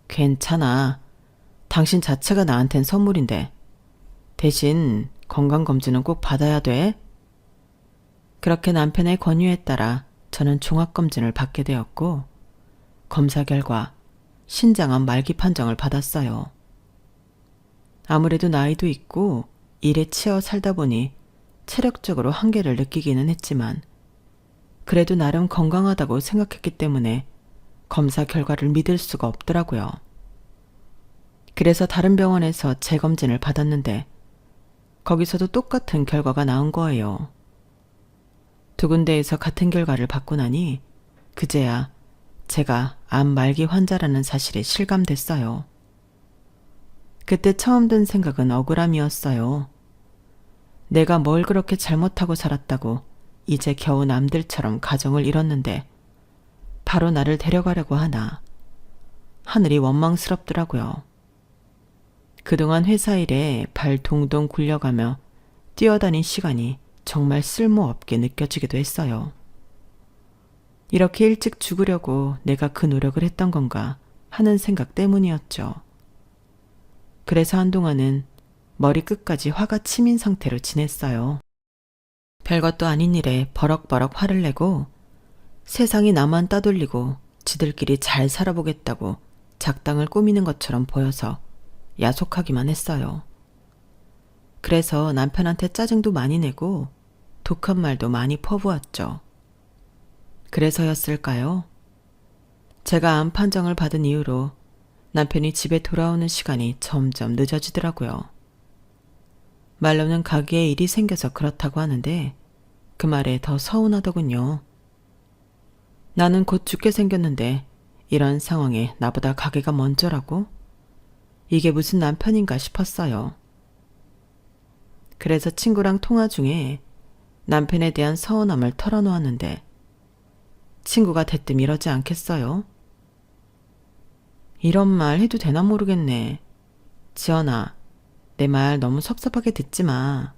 괜찮아. 당신 자체가 나한텐 선물인데. 대신 건강검진은 꼭 받아야 돼. 그렇게 남편의 권유에 따라 저는 종합검진을 받게 되었고, 검사 결과 신장암 말기 판정을 받았어요. 아무래도 나이도 있고 일에 치여 살다 보니 체력적으로 한계를 느끼기는 했지만 그래도 나름 건강하다고 생각했기 때문에 검사 결과를 믿을 수가 없더라고요. 그래서 다른 병원에서 재검진을 받았는데 거기서도 똑같은 결과가 나온 거예요. 두 군데에서 같은 결과를 받고 나니 그제야 제가 암 말기 환자라는 사실이 실감됐어요. 그때 처음 든 생각은 억울함이었어요. 내가 뭘 그렇게 잘못하고 살았다고 이제 겨우 남들처럼 가정을 이뤘는데 바로 나를 데려가려고 하나. 하늘이 원망스럽더라고요. 그동안 회사 일에 발 동동 굴려가며 뛰어다닌 시간이 정말 쓸모없게 느껴지기도 했어요. 이렇게 일찍 죽으려고 내가 그 노력을 했던 건가 하는 생각 때문이었죠. 그래서 한동안은 머리끝까지 화가 치민 상태로 지냈어요. 별것도 아닌 일에 버럭버럭 화를 내고 세상이 나만 따돌리고 지들끼리 잘 살아보겠다고 작당을 꾸미는 것처럼 보여서 야속하기만 했어요. 그래서 남편한테 짜증도 많이 내고 독한 말도 많이 퍼부었죠. 그래서였을까요? 제가 암 판정을 받은 이후로 남편이 집에 돌아오는 시간이 점점 늦어지더라고요. 말로는 가게에 일이 생겨서 그렇다고 하는데 그 말에 더 서운하더군요. 나는 곧 죽게 생겼는데 이런 상황에 나보다 가게가 먼저라고? 이게 무슨 남편인가 싶었어요. 그래서 친구랑 통화 중에 남편에 대한 서운함을 털어놓았는데 친구가 대뜸 이러지 않겠어요? 이런 말 해도 되나 모르겠네. 지연아, 내 말 너무 섭섭하게 듣지 마.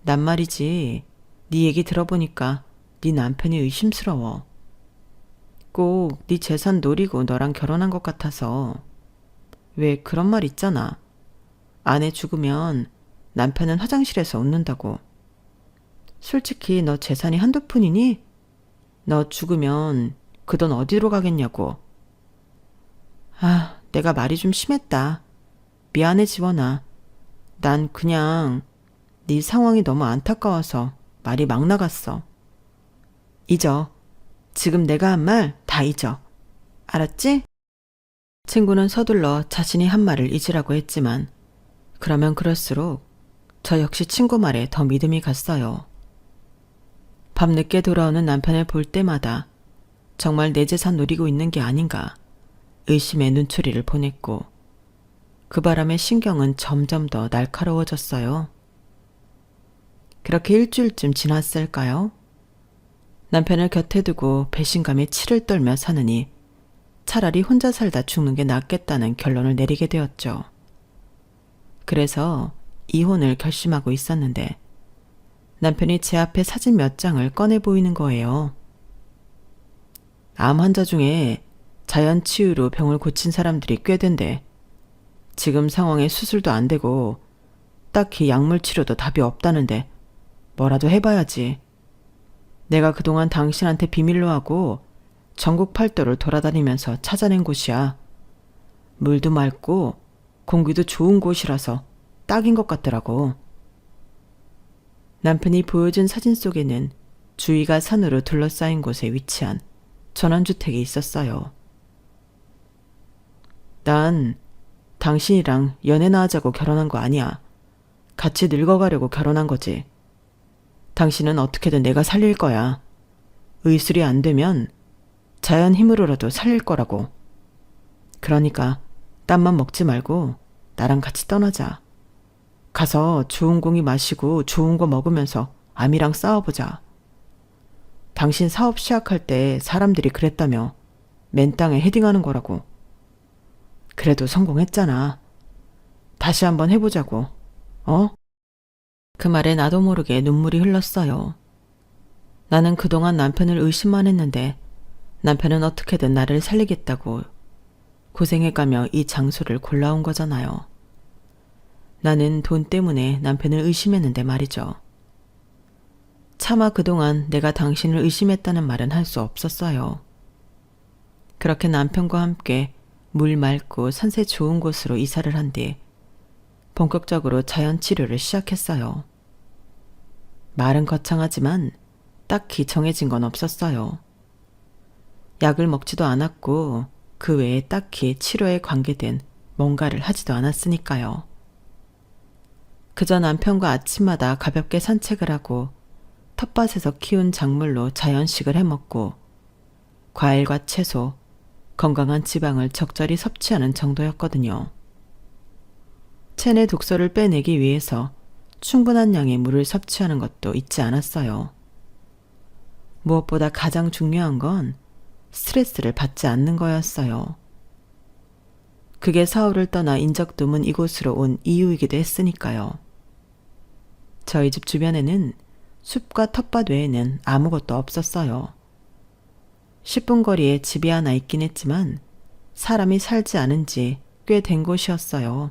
난 말이지, 네 얘기 들어보니까 네 남편이 의심스러워. 꼭 네 재산 노리고 너랑 결혼한 것 같아서. 왜 그런 말 있잖아. 아내 죽으면 남편은 화장실에서 웃는다고. 솔직히 너 재산이 한두 푼이니? 너 죽으면 그 돈 어디로 가겠냐고. 아, 내가 말이 좀 심했다. 미안해 지원아. 난 그냥 네 상황이 너무 안타까워서 말이 막 나갔어. 잊어. 지금 내가 한 말 다 잊어. 알았지? 친구는 서둘러 자신이 한 말을 잊으라고 했지만 그러면 그럴수록 저 역시 친구 말에 더 믿음이 갔어요. 밤늦게 돌아오는 남편을 볼 때마다 정말 내 재산 노리고 있는 게 아닌가 의심의 눈초리를 보냈고 그 바람에 신경은 점점 더 날카로워졌어요. 그렇게 일주일쯤 지났을까요? 남편을 곁에 두고 배신감에 치를 떨며 사느니 차라리 혼자 살다 죽는 게 낫겠다는 결론을 내리게 되었죠. 그래서 이혼을 결심하고 있었는데 남편이 제 앞에 사진 몇 장을 꺼내 보이는 거예요. 암 환자 중에 자연치유로 병을 고친 사람들이 꽤 된대. 지금 상황에 수술도 안 되고 딱히 약물 치료도 답이 없다는데 뭐라도 해봐야지. 내가 그동안 당신한테 비밀로 하고 전국 팔도를 돌아다니면서 찾아낸 곳이야. 물도 맑고 공기도 좋은 곳이라서 딱인 것 같더라고. 남편이 보여준 사진 속에는 주위가 산으로 둘러싸인 곳에 위치한 전원주택이 있었어요. 난 당신이랑 연애나 하자고 결혼한 거 아니야. 같이 늙어가려고 결혼한 거지. 당신은 어떻게든 내가 살릴 거야. 의술이 안 되면 자연 힘으로라도 살릴 거라고. 그러니까 땀만 먹지 말고 나랑 같이 떠나자. 가서 좋은 공기 마시고 좋은 거 먹으면서 암이랑 싸워보자. 당신 사업 시작할 때 사람들이 그랬다며. 맨 땅에 헤딩하는 거라고. 그래도 성공했잖아. 다시 한번 해보자고. 어? 그 말에 나도 모르게 눈물이 흘렀어요. 나는 그동안 남편을 의심만 했는데 남편은 어떻게든 나를 살리겠다고 고생해가며 이 장소를 골라온 거잖아요. 나는 돈 때문에 남편을 의심했는데 말이죠. 차마 그동안 내가 당신을 의심했다는 말은 할 수 없었어요. 그렇게 남편과 함께 물 맑고 산세 좋은 곳으로 이사를 한 뒤 본격적으로 자연치료를 시작했어요. 말은 거창하지만 딱히 정해진 건 없었어요. 약을 먹지도 않았고 그 외에 딱히 치료에 관계된 뭔가를 하지도 않았으니까요. 그저 남편과 아침마다 가볍게 산책을 하고 텃밭에서 키운 작물로 자연식을 해먹고 과일과 채소, 건강한 지방을 적절히 섭취하는 정도였거든요. 체내 독소를 빼내기 위해서 충분한 양의 물을 섭취하는 것도 잊지 않았어요. 무엇보다 가장 중요한 건 스트레스를 받지 않는 거였어요. 그게 서울을 떠나 인적 드문 이곳으로 온 이유이기도 했으니까요. 저희 집 주변에는 숲과 텃밭 외에는 아무것도 없었어요. 10분 거리에 집이 하나 있긴 했지만 사람이 살지 않은 지 꽤 된 곳이었어요.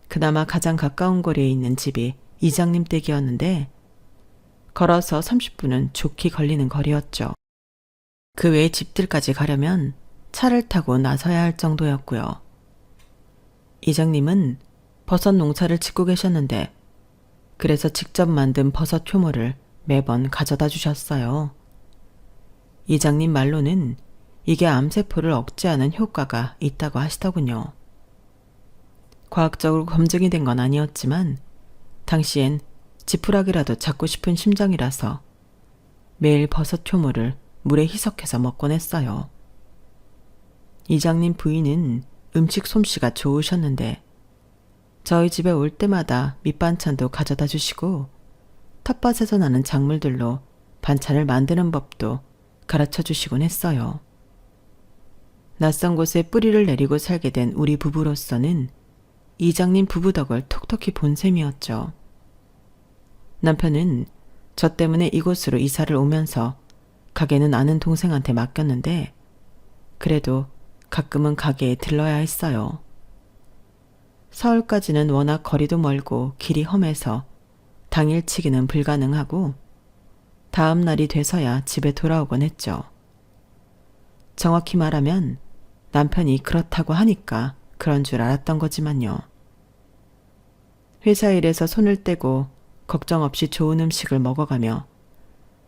그나마 가장 가까운 거리에 있는 집이 이장님 댁이었는데 걸어서 30분은 좋게 걸리는 거리였죠. 그 외의 집들까지 가려면 차를 타고 나서야 할 정도였고요. 이장님은 버섯 농사를 짓고 계셨는데 그래서 직접 만든 버섯 효모를 매번 가져다 주셨어요. 이장님 말로는 이게 암세포를 억제하는 효과가 있다고 하시더군요. 과학적으로 검증이 된 건 아니었지만 당시엔 지푸라기라도 잡고 싶은 심정이라서 매일 버섯 효모를 물에 희석해서 먹곤 했어요. 이장님 부인은 음식 솜씨가 좋으셨는데 저희 집에 올 때마다 밑반찬도 가져다 주시고 텃밭에서 나는 작물들로 반찬을 만드는 법도 가르쳐 주시곤 했어요. 낯선 곳에 뿌리를 내리고 살게 된 우리 부부로서는 이장님 부부 덕을 톡톡히 본 셈이었죠. 남편은 저 때문에 이곳으로 이사를 오면서 가게는 아는 동생한테 맡겼는데 그래도 가끔은 가게에 들러야 했어요. 서울까지는 워낙 거리도 멀고 길이 험해서 당일치기는 불가능하고 다음 날이 돼서야 집에 돌아오곤 했죠. 정확히 말하면 남편이 그렇다고 하니까 그런 줄 알았던 거지만요. 회사 일에서 손을 떼고 걱정 없이 좋은 음식을 먹어가며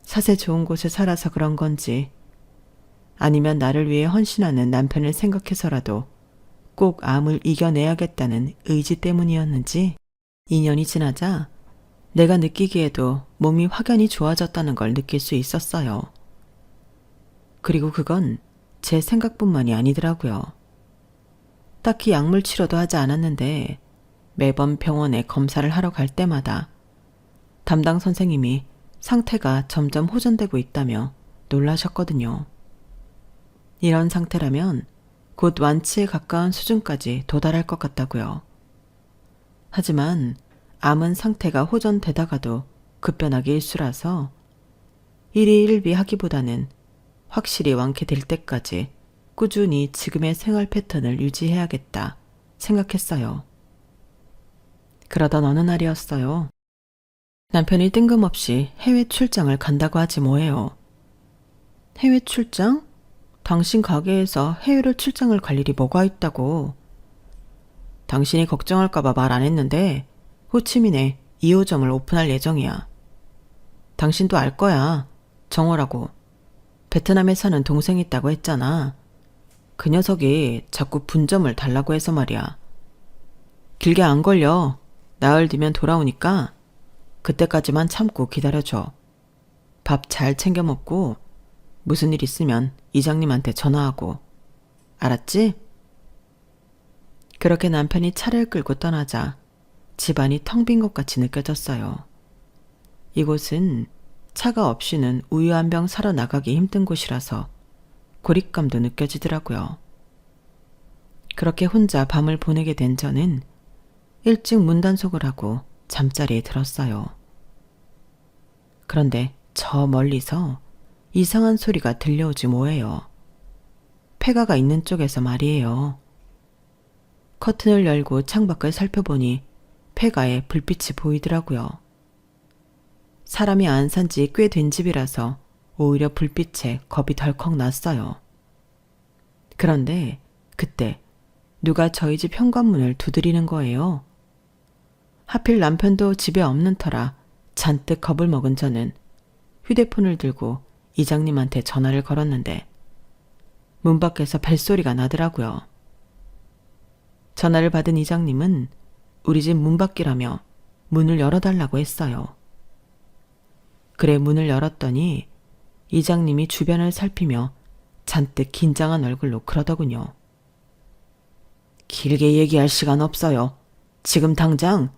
사세 좋은 곳에 살아서 그런 건지 아니면 나를 위해 헌신하는 남편을 생각해서라도 꼭 암을 이겨내야겠다는 의지 때문이었는지 2년이 지나자 내가 느끼기에도 몸이 확연히 좋아졌다는 걸 느낄 수 있었어요. 그리고 그건 제 생각뿐만이 아니더라고요. 딱히 약물 치료도 하지 않았는데 매번 병원에 검사를 하러 갈 때마다 담당 선생님이 상태가 점점 호전되고 있다며 놀라셨거든요. 이런 상태라면 곧 완치에 가까운 수준까지 도달할 것 같다고요. 하지만 암은 상태가 호전되다가도 급변하기 일쑤라서 일희일비하기보다는 확실히 완쾌될 때까지 꾸준히 지금의 생활 패턴을 유지해야겠다 생각했어요. 그러던 어느 날이었어요. 남편이 뜬금없이 해외 출장을 간다고 하지 뭐예요. 해외 출장? 당신 가게에서 해외로 출장을 갈 일이 뭐가 있다고. 당신이 걱정할까봐 말 안 했는데 호치민에 2호점을 오픈할 예정이야. 당신도 알 거야. 정호라고. 베트남에 사는 동생이 있다고 했잖아. 그 녀석이 자꾸 분점을 달라고 해서 말이야. 길게 안 걸려. 나흘 뒤면 돌아오니까 그때까지만 참고 기다려줘. 밥 잘 챙겨 먹고 무슨 일 있으면 이장님한테 전화하고. 알았지? 그렇게 남편이 차를 끌고 떠나자 집안이 텅 빈 것 같이 느껴졌어요. 이곳은 차가 없이는 우유 한 병 사러 나가기 힘든 곳이라서 고립감도 느껴지더라고요. 그렇게 혼자 밤을 보내게 된 저는 일찍 문단속을 하고 잠자리에 들었어요. 그런데 저 멀리서 이상한 소리가 들려오지 뭐예요. 폐가가 있는 쪽에서 말이에요. 커튼을 열고 창밖을 살펴보니 폐가에 불빛이 보이더라고요. 사람이 안 산 지 꽤 된 집이라서 오히려 불빛에 겁이 덜컥 났어요. 그런데 그때 누가 저희 집 현관문을 두드리는 거예요. 하필 남편도 집에 없는 터라 잔뜩 겁을 먹은 저는 휴대폰을 들고 이장님한테 전화를 걸었는데 문 밖에서 벨소리가 나더라고요. 전화를 받은 이장님은 우리 집 문 밖이라며 문을 열어달라고 했어요. 그래 문을 열었더니 이장님이 주변을 살피며 잔뜩 긴장한 얼굴로 그러더군요. 길게 얘기할 시간 없어요. 지금 당장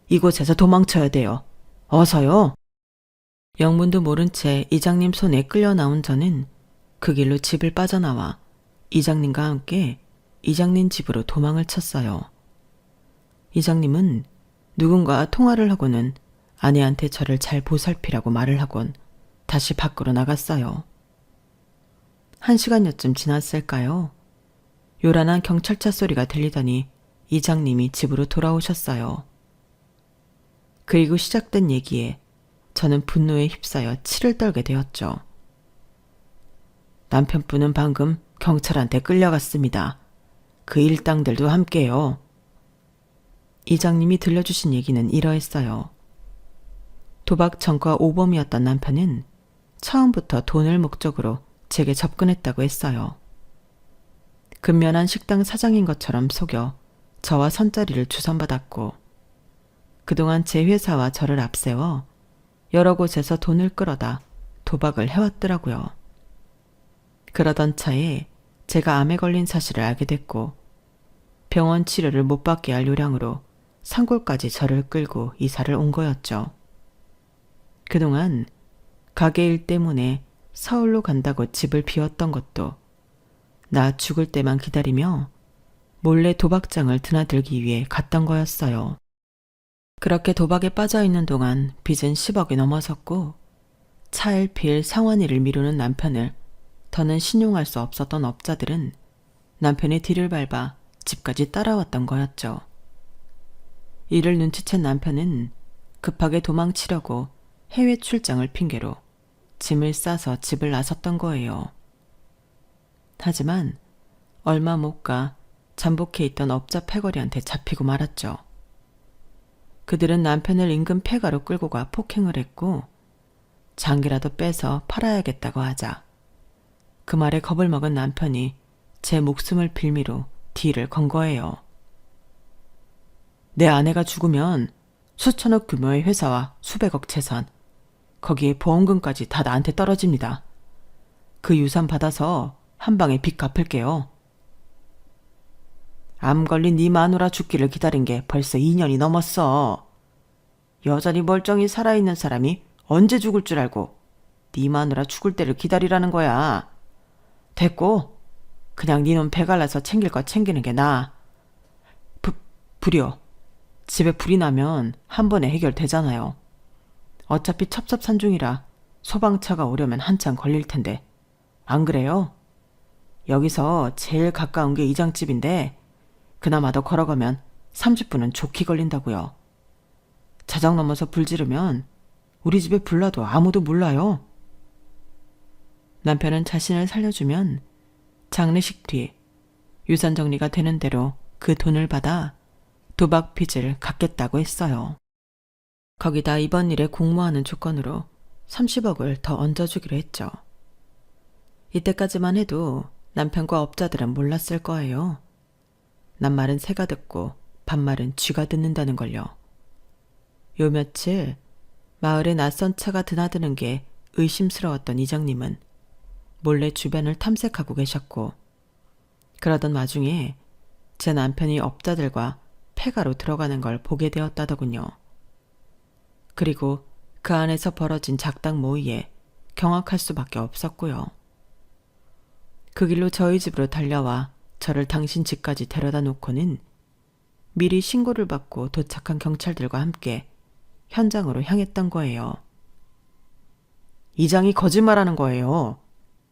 이곳에서 도망쳐야 돼요. 어서요. 영문도 모른 채 이장님 손에 끌려 나온 저는 그 길로 집을 빠져나와 이장님과 함께 이장님 집으로 도망을 쳤어요. 이장님은 누군가 통화를 하고는 아내한테 저를 잘 보살피라고 말을 하곤 다시 밖으로 나갔어요. 1시간여쯤 지났을까요? 요란한 경찰차 소리가 들리더니 이장님이 집으로 돌아오셨어요. 그리고 시작된 얘기에 저는 분노에 휩싸여 치를 떨게 되었죠. 남편분은 방금 경찰한테 끌려갔습니다. 그 일당들도 함께요. 이장님이 들려주신 얘기는 이러했어요. 도박 전과 오범이었던 남편은 처음부터 돈을 목적으로 제게 접근했다고 했어요. 근면한 식당 사장인 것처럼 속여 저와 선자리를 주선받았고 그동안 제 회사와 저를 앞세워 여러 곳에서 돈을 끌어다 도박을 해왔더라고요. 그러던 차에 제가 암에 걸린 사실을 알게 됐고 병원 치료를 못 받게 할 요량으로 산골까지 저를 끌고 이사를 온 거였죠. 그동안 가게 일 때문에 서울로 간다고 집을 비웠던 것도 나 죽을 때만 기다리며 몰래 도박장을 드나들기 위해 갔던 거였어요. 그렇게 도박에 빠져있는 동안 빚은 10억이 넘어섰고 차일피일 상환일을 미루는 남편을 더는 신용할 수 없었던 업자들은 남편의 뒤를 밟아 집까지 따라왔던 거였죠. 이를 눈치챈 남편은 급하게 도망치려고 해외 출장을 핑계로 짐을 싸서 집을 나섰던 거예요. 하지만 얼마 못 가 잠복해 있던 업자 패거리한테 잡히고 말았죠. 그들은 남편을 임금 폐가로 끌고 가 폭행을 했고 장기라도 빼서 팔아야겠다고 하자 그 말에 겁을 먹은 남편이 제 목숨을 빌미로 뒤를 건 거예요. 내 아내가 죽으면 수천억 규모의 회사와 수백억 재산, 거기에 보험금까지 다 나한테 떨어집니다. 그 유산 받아서 한 방에 빚 갚을게요. 암 걸린 네 마누라 죽기를 기다린 게 벌써 2년이 넘었어. 여전히 멀쩡히 살아있는 사람이 언제 죽을 줄 알고 네 마누라 죽을 때를 기다리라는 거야. 됐고 그냥 네 놈 배갈라서 챙길 거 챙기는 게 나아. 불이요. 집에 불이 나면 한 번에 해결되잖아요. 어차피 첩첩산중이라 소방차가 오려면 한참 걸릴 텐데 안 그래요? 여기서 제일 가까운 게 이장집인데 그나마 더 걸어가면 30분은 좋게 걸린다고요. 자작 넘어서 불 지르면 우리 집에 불나도 아무도 몰라요. 남편은 자신을 살려주면 장례식 뒤 유산 정리가 되는 대로 그 돈을 받아 도박 빚을 갚겠다고 했어요. 거기다 이번 일에 공모하는 조건으로 30억을 더 얹어주기로 했죠. 이때까지만 해도 남편과 업자들은 몰랐을 거예요. 낱말은 새가 듣고 반말은 쥐가 듣는다는 걸요. 요 며칠 마을에 낯선 차가 드나드는 게 의심스러웠던 이장님은 몰래 주변을 탐색하고 계셨고 그러던 와중에 제 남편이 업자들과 폐가로 들어가는 걸 보게 되었다더군요. 그리고 그 안에서 벌어진 작당 모의에 경악할 수밖에 없었고요. 그 길로 저희 집으로 달려와 저를 당신 집까지 데려다 놓고는 미리 신고를 받고 도착한 경찰들과 함께 현장으로 향했던 거예요. 이장이 거짓말하는 거예요.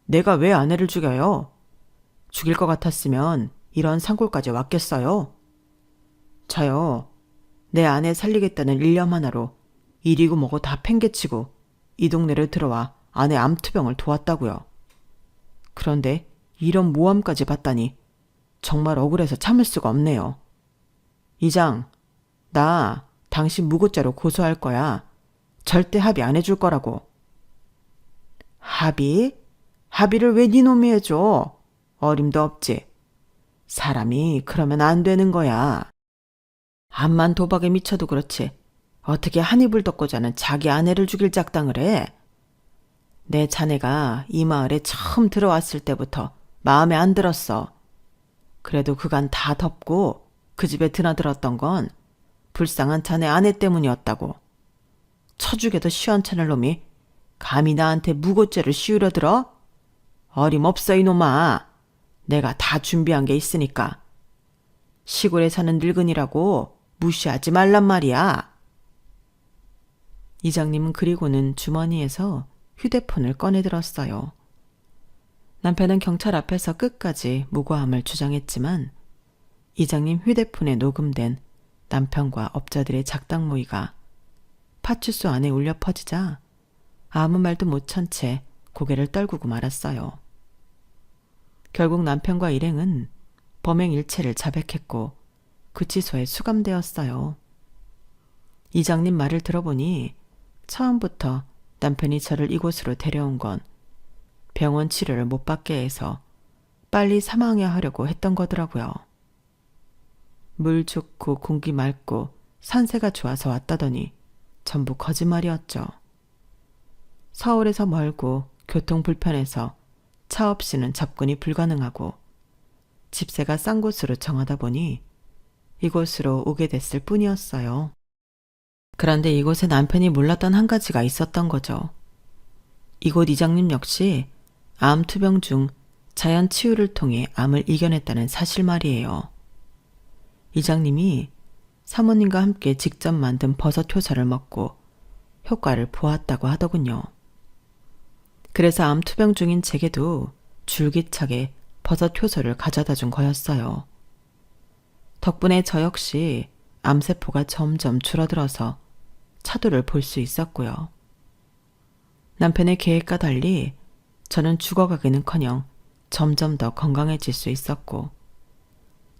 내가 왜 아내를 죽여요? 죽일 것 같았으면 이런 산골까지 왔겠어요? 저요, 내 아내 살리겠다는 일념 하나로 이리고 뭐고 다 팽개치고 이 동네를 들어와 아내 암투병을 도왔다고요. 그런데 이런 모함까지 봤다니 정말 억울해서 참을 수가 없네요. 이장, 나 당신 무고죄로 고소할 거야. 절대 합의 안 해줄 거라고. 합의? 합의를 왜 네 놈이 해줘? 어림도 없지. 사람이 그러면 안 되는 거야. 암만 도박에 미쳐도 그렇지 어떻게 한 입을 덮고 자는 자기 아내를 죽일 작당을 해? 내 자네가 이 마을에 처음 들어왔을 때부터 마음에 안 들었어. 그래도 그간 다 덮고 그 집에 드나들었던 건 불쌍한 자네 아내 때문이었다고. 처죽여도 시원찮을 놈이 감히 나한테 무고죄를 씌우려 들어? 어림없어 이놈아. 내가 다 준비한 게 있으니까. 시골에 사는 늙은이라고 무시하지 말란 말이야. 이장님은 그리고는 주머니에서 휴대폰을 꺼내들었어요. 남편은 경찰 앞에서 끝까지 무고함을 주장했지만 이장님 휴대폰에 녹음된 남편과 업자들의 작당 모의가 파출소 안에 울려 퍼지자 아무 말도 못한 채 고개를 떨구고 말았어요. 결국 남편과 일행은 범행 일체를 자백했고 구치소에 수감되었어요. 이장님 말을 들어보니 처음부터 남편이 저를 이곳으로 데려온 건 병원 치료를 못 받게 해서 빨리 사망해야 하려고 했던 거더라고요. 물 좋고 공기 맑고 산세가 좋아서 왔다더니 전부 거짓말이었죠. 서울에서 멀고 교통 불편해서 차 없이는 접근이 불가능하고 집세가 싼 곳으로 정하다 보니 이곳으로 오게 됐을 뿐이었어요. 그런데 이곳에 남편이 몰랐던 한 가지가 있었던 거죠. 이곳 이장님 역시 암 투병 중 자연 치유를 통해 암을 이겨냈다는 사실 말이에요. 이장님이 사모님과 함께 직접 만든 버섯 효소를 먹고 효과를 보았다고 하더군요. 그래서 암 투병 중인 제게도 줄기차게 버섯 효소를 가져다 준 거였어요. 덕분에 저 역시 암세포가 점점 줄어들어서 차도를 볼 수 있었고요. 남편의 계획과 달리 저는 죽어가기는커녕 점점 더 건강해질 수 있었고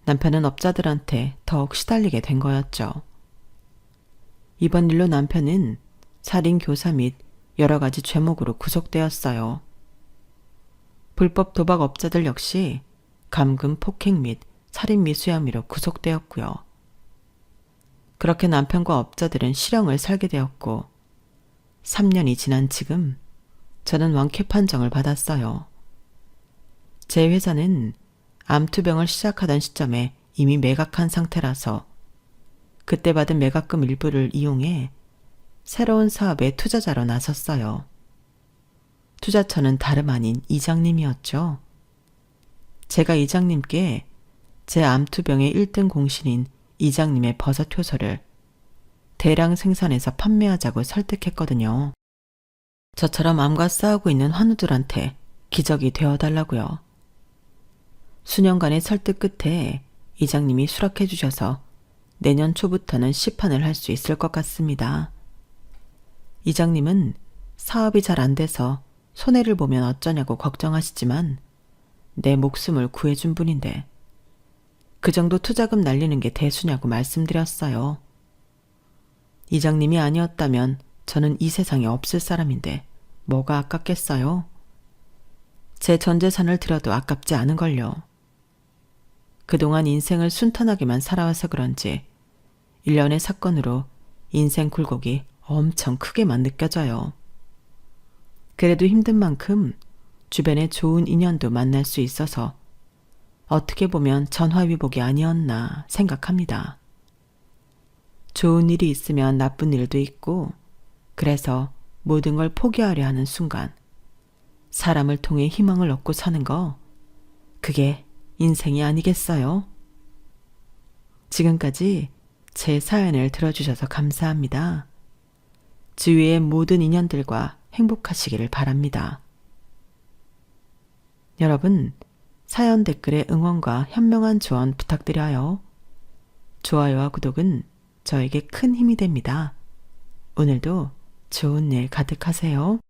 남편은 업자들한테 더욱 시달리게 된 거였죠. 이번 일로 남편은 살인 교사 및 여러 가지 죄목으로 구속되었어요. 불법 도박 업자들 역시 감금 폭행 및 살인 미수 혐의로 구속되었고요. 그렇게 남편과 업자들은 실형을 살게 되었고 3년이 지난 지금 저는 완쾌 판정을 받았어요. 제 회사는 암투병을 시작하던 시점에 이미 매각한 상태라서 그때 받은 매각금 일부를 이용해 새로운 사업의 투자자로 나섰어요. 투자처는 다름 아닌 이장님이었죠. 제가 이장님께 제 암투병의 1등 공신인 이장님의 버섯 효소를 대량 생산해서 판매하자고 설득했거든요. 저처럼 암과 싸우고 있는 환우들한테 기적이 되어달라고요. 수년간의 설득 끝에 이장님이 수락해 주셔서 내년 초부터는 시판을 할 수 있을 것 같습니다. 이장님은 사업이 잘 안 돼서 손해를 보면 어쩌냐고 걱정하시지만 내 목숨을 구해준 분인데 그 정도 투자금 날리는 게 대수냐고 말씀드렸어요. 이장님이 아니었다면 저는 이 세상에 없을 사람인데 뭐가 아깝겠어요? 제 전 재산을 들여도 아깝지 않은걸요. 그동안 인생을 순탄하게만 살아와서 그런지 일련의 사건으로 인생 굴곡이 엄청 크게만 느껴져요. 그래도 힘든 만큼 주변에 좋은 인연도 만날 수 있어서 어떻게 보면 전화위복이 아니었나 생각합니다. 좋은 일이 있으면 나쁜 일도 있고 그래서 모든 걸 포기하려 하는 순간 사람을 통해 희망을 얻고 사는 거 그게 인생이 아니겠어요? 지금까지 제 사연을 들어주셔서 감사합니다. 주위의 모든 인연들과 행복하시기를 바랍니다. 여러분, 사연 댓글에 응원과 현명한 조언 부탁드려요. 좋아요와 구독은 저에게 큰 힘이 됩니다. 오늘도 좋은 일 가득하세요.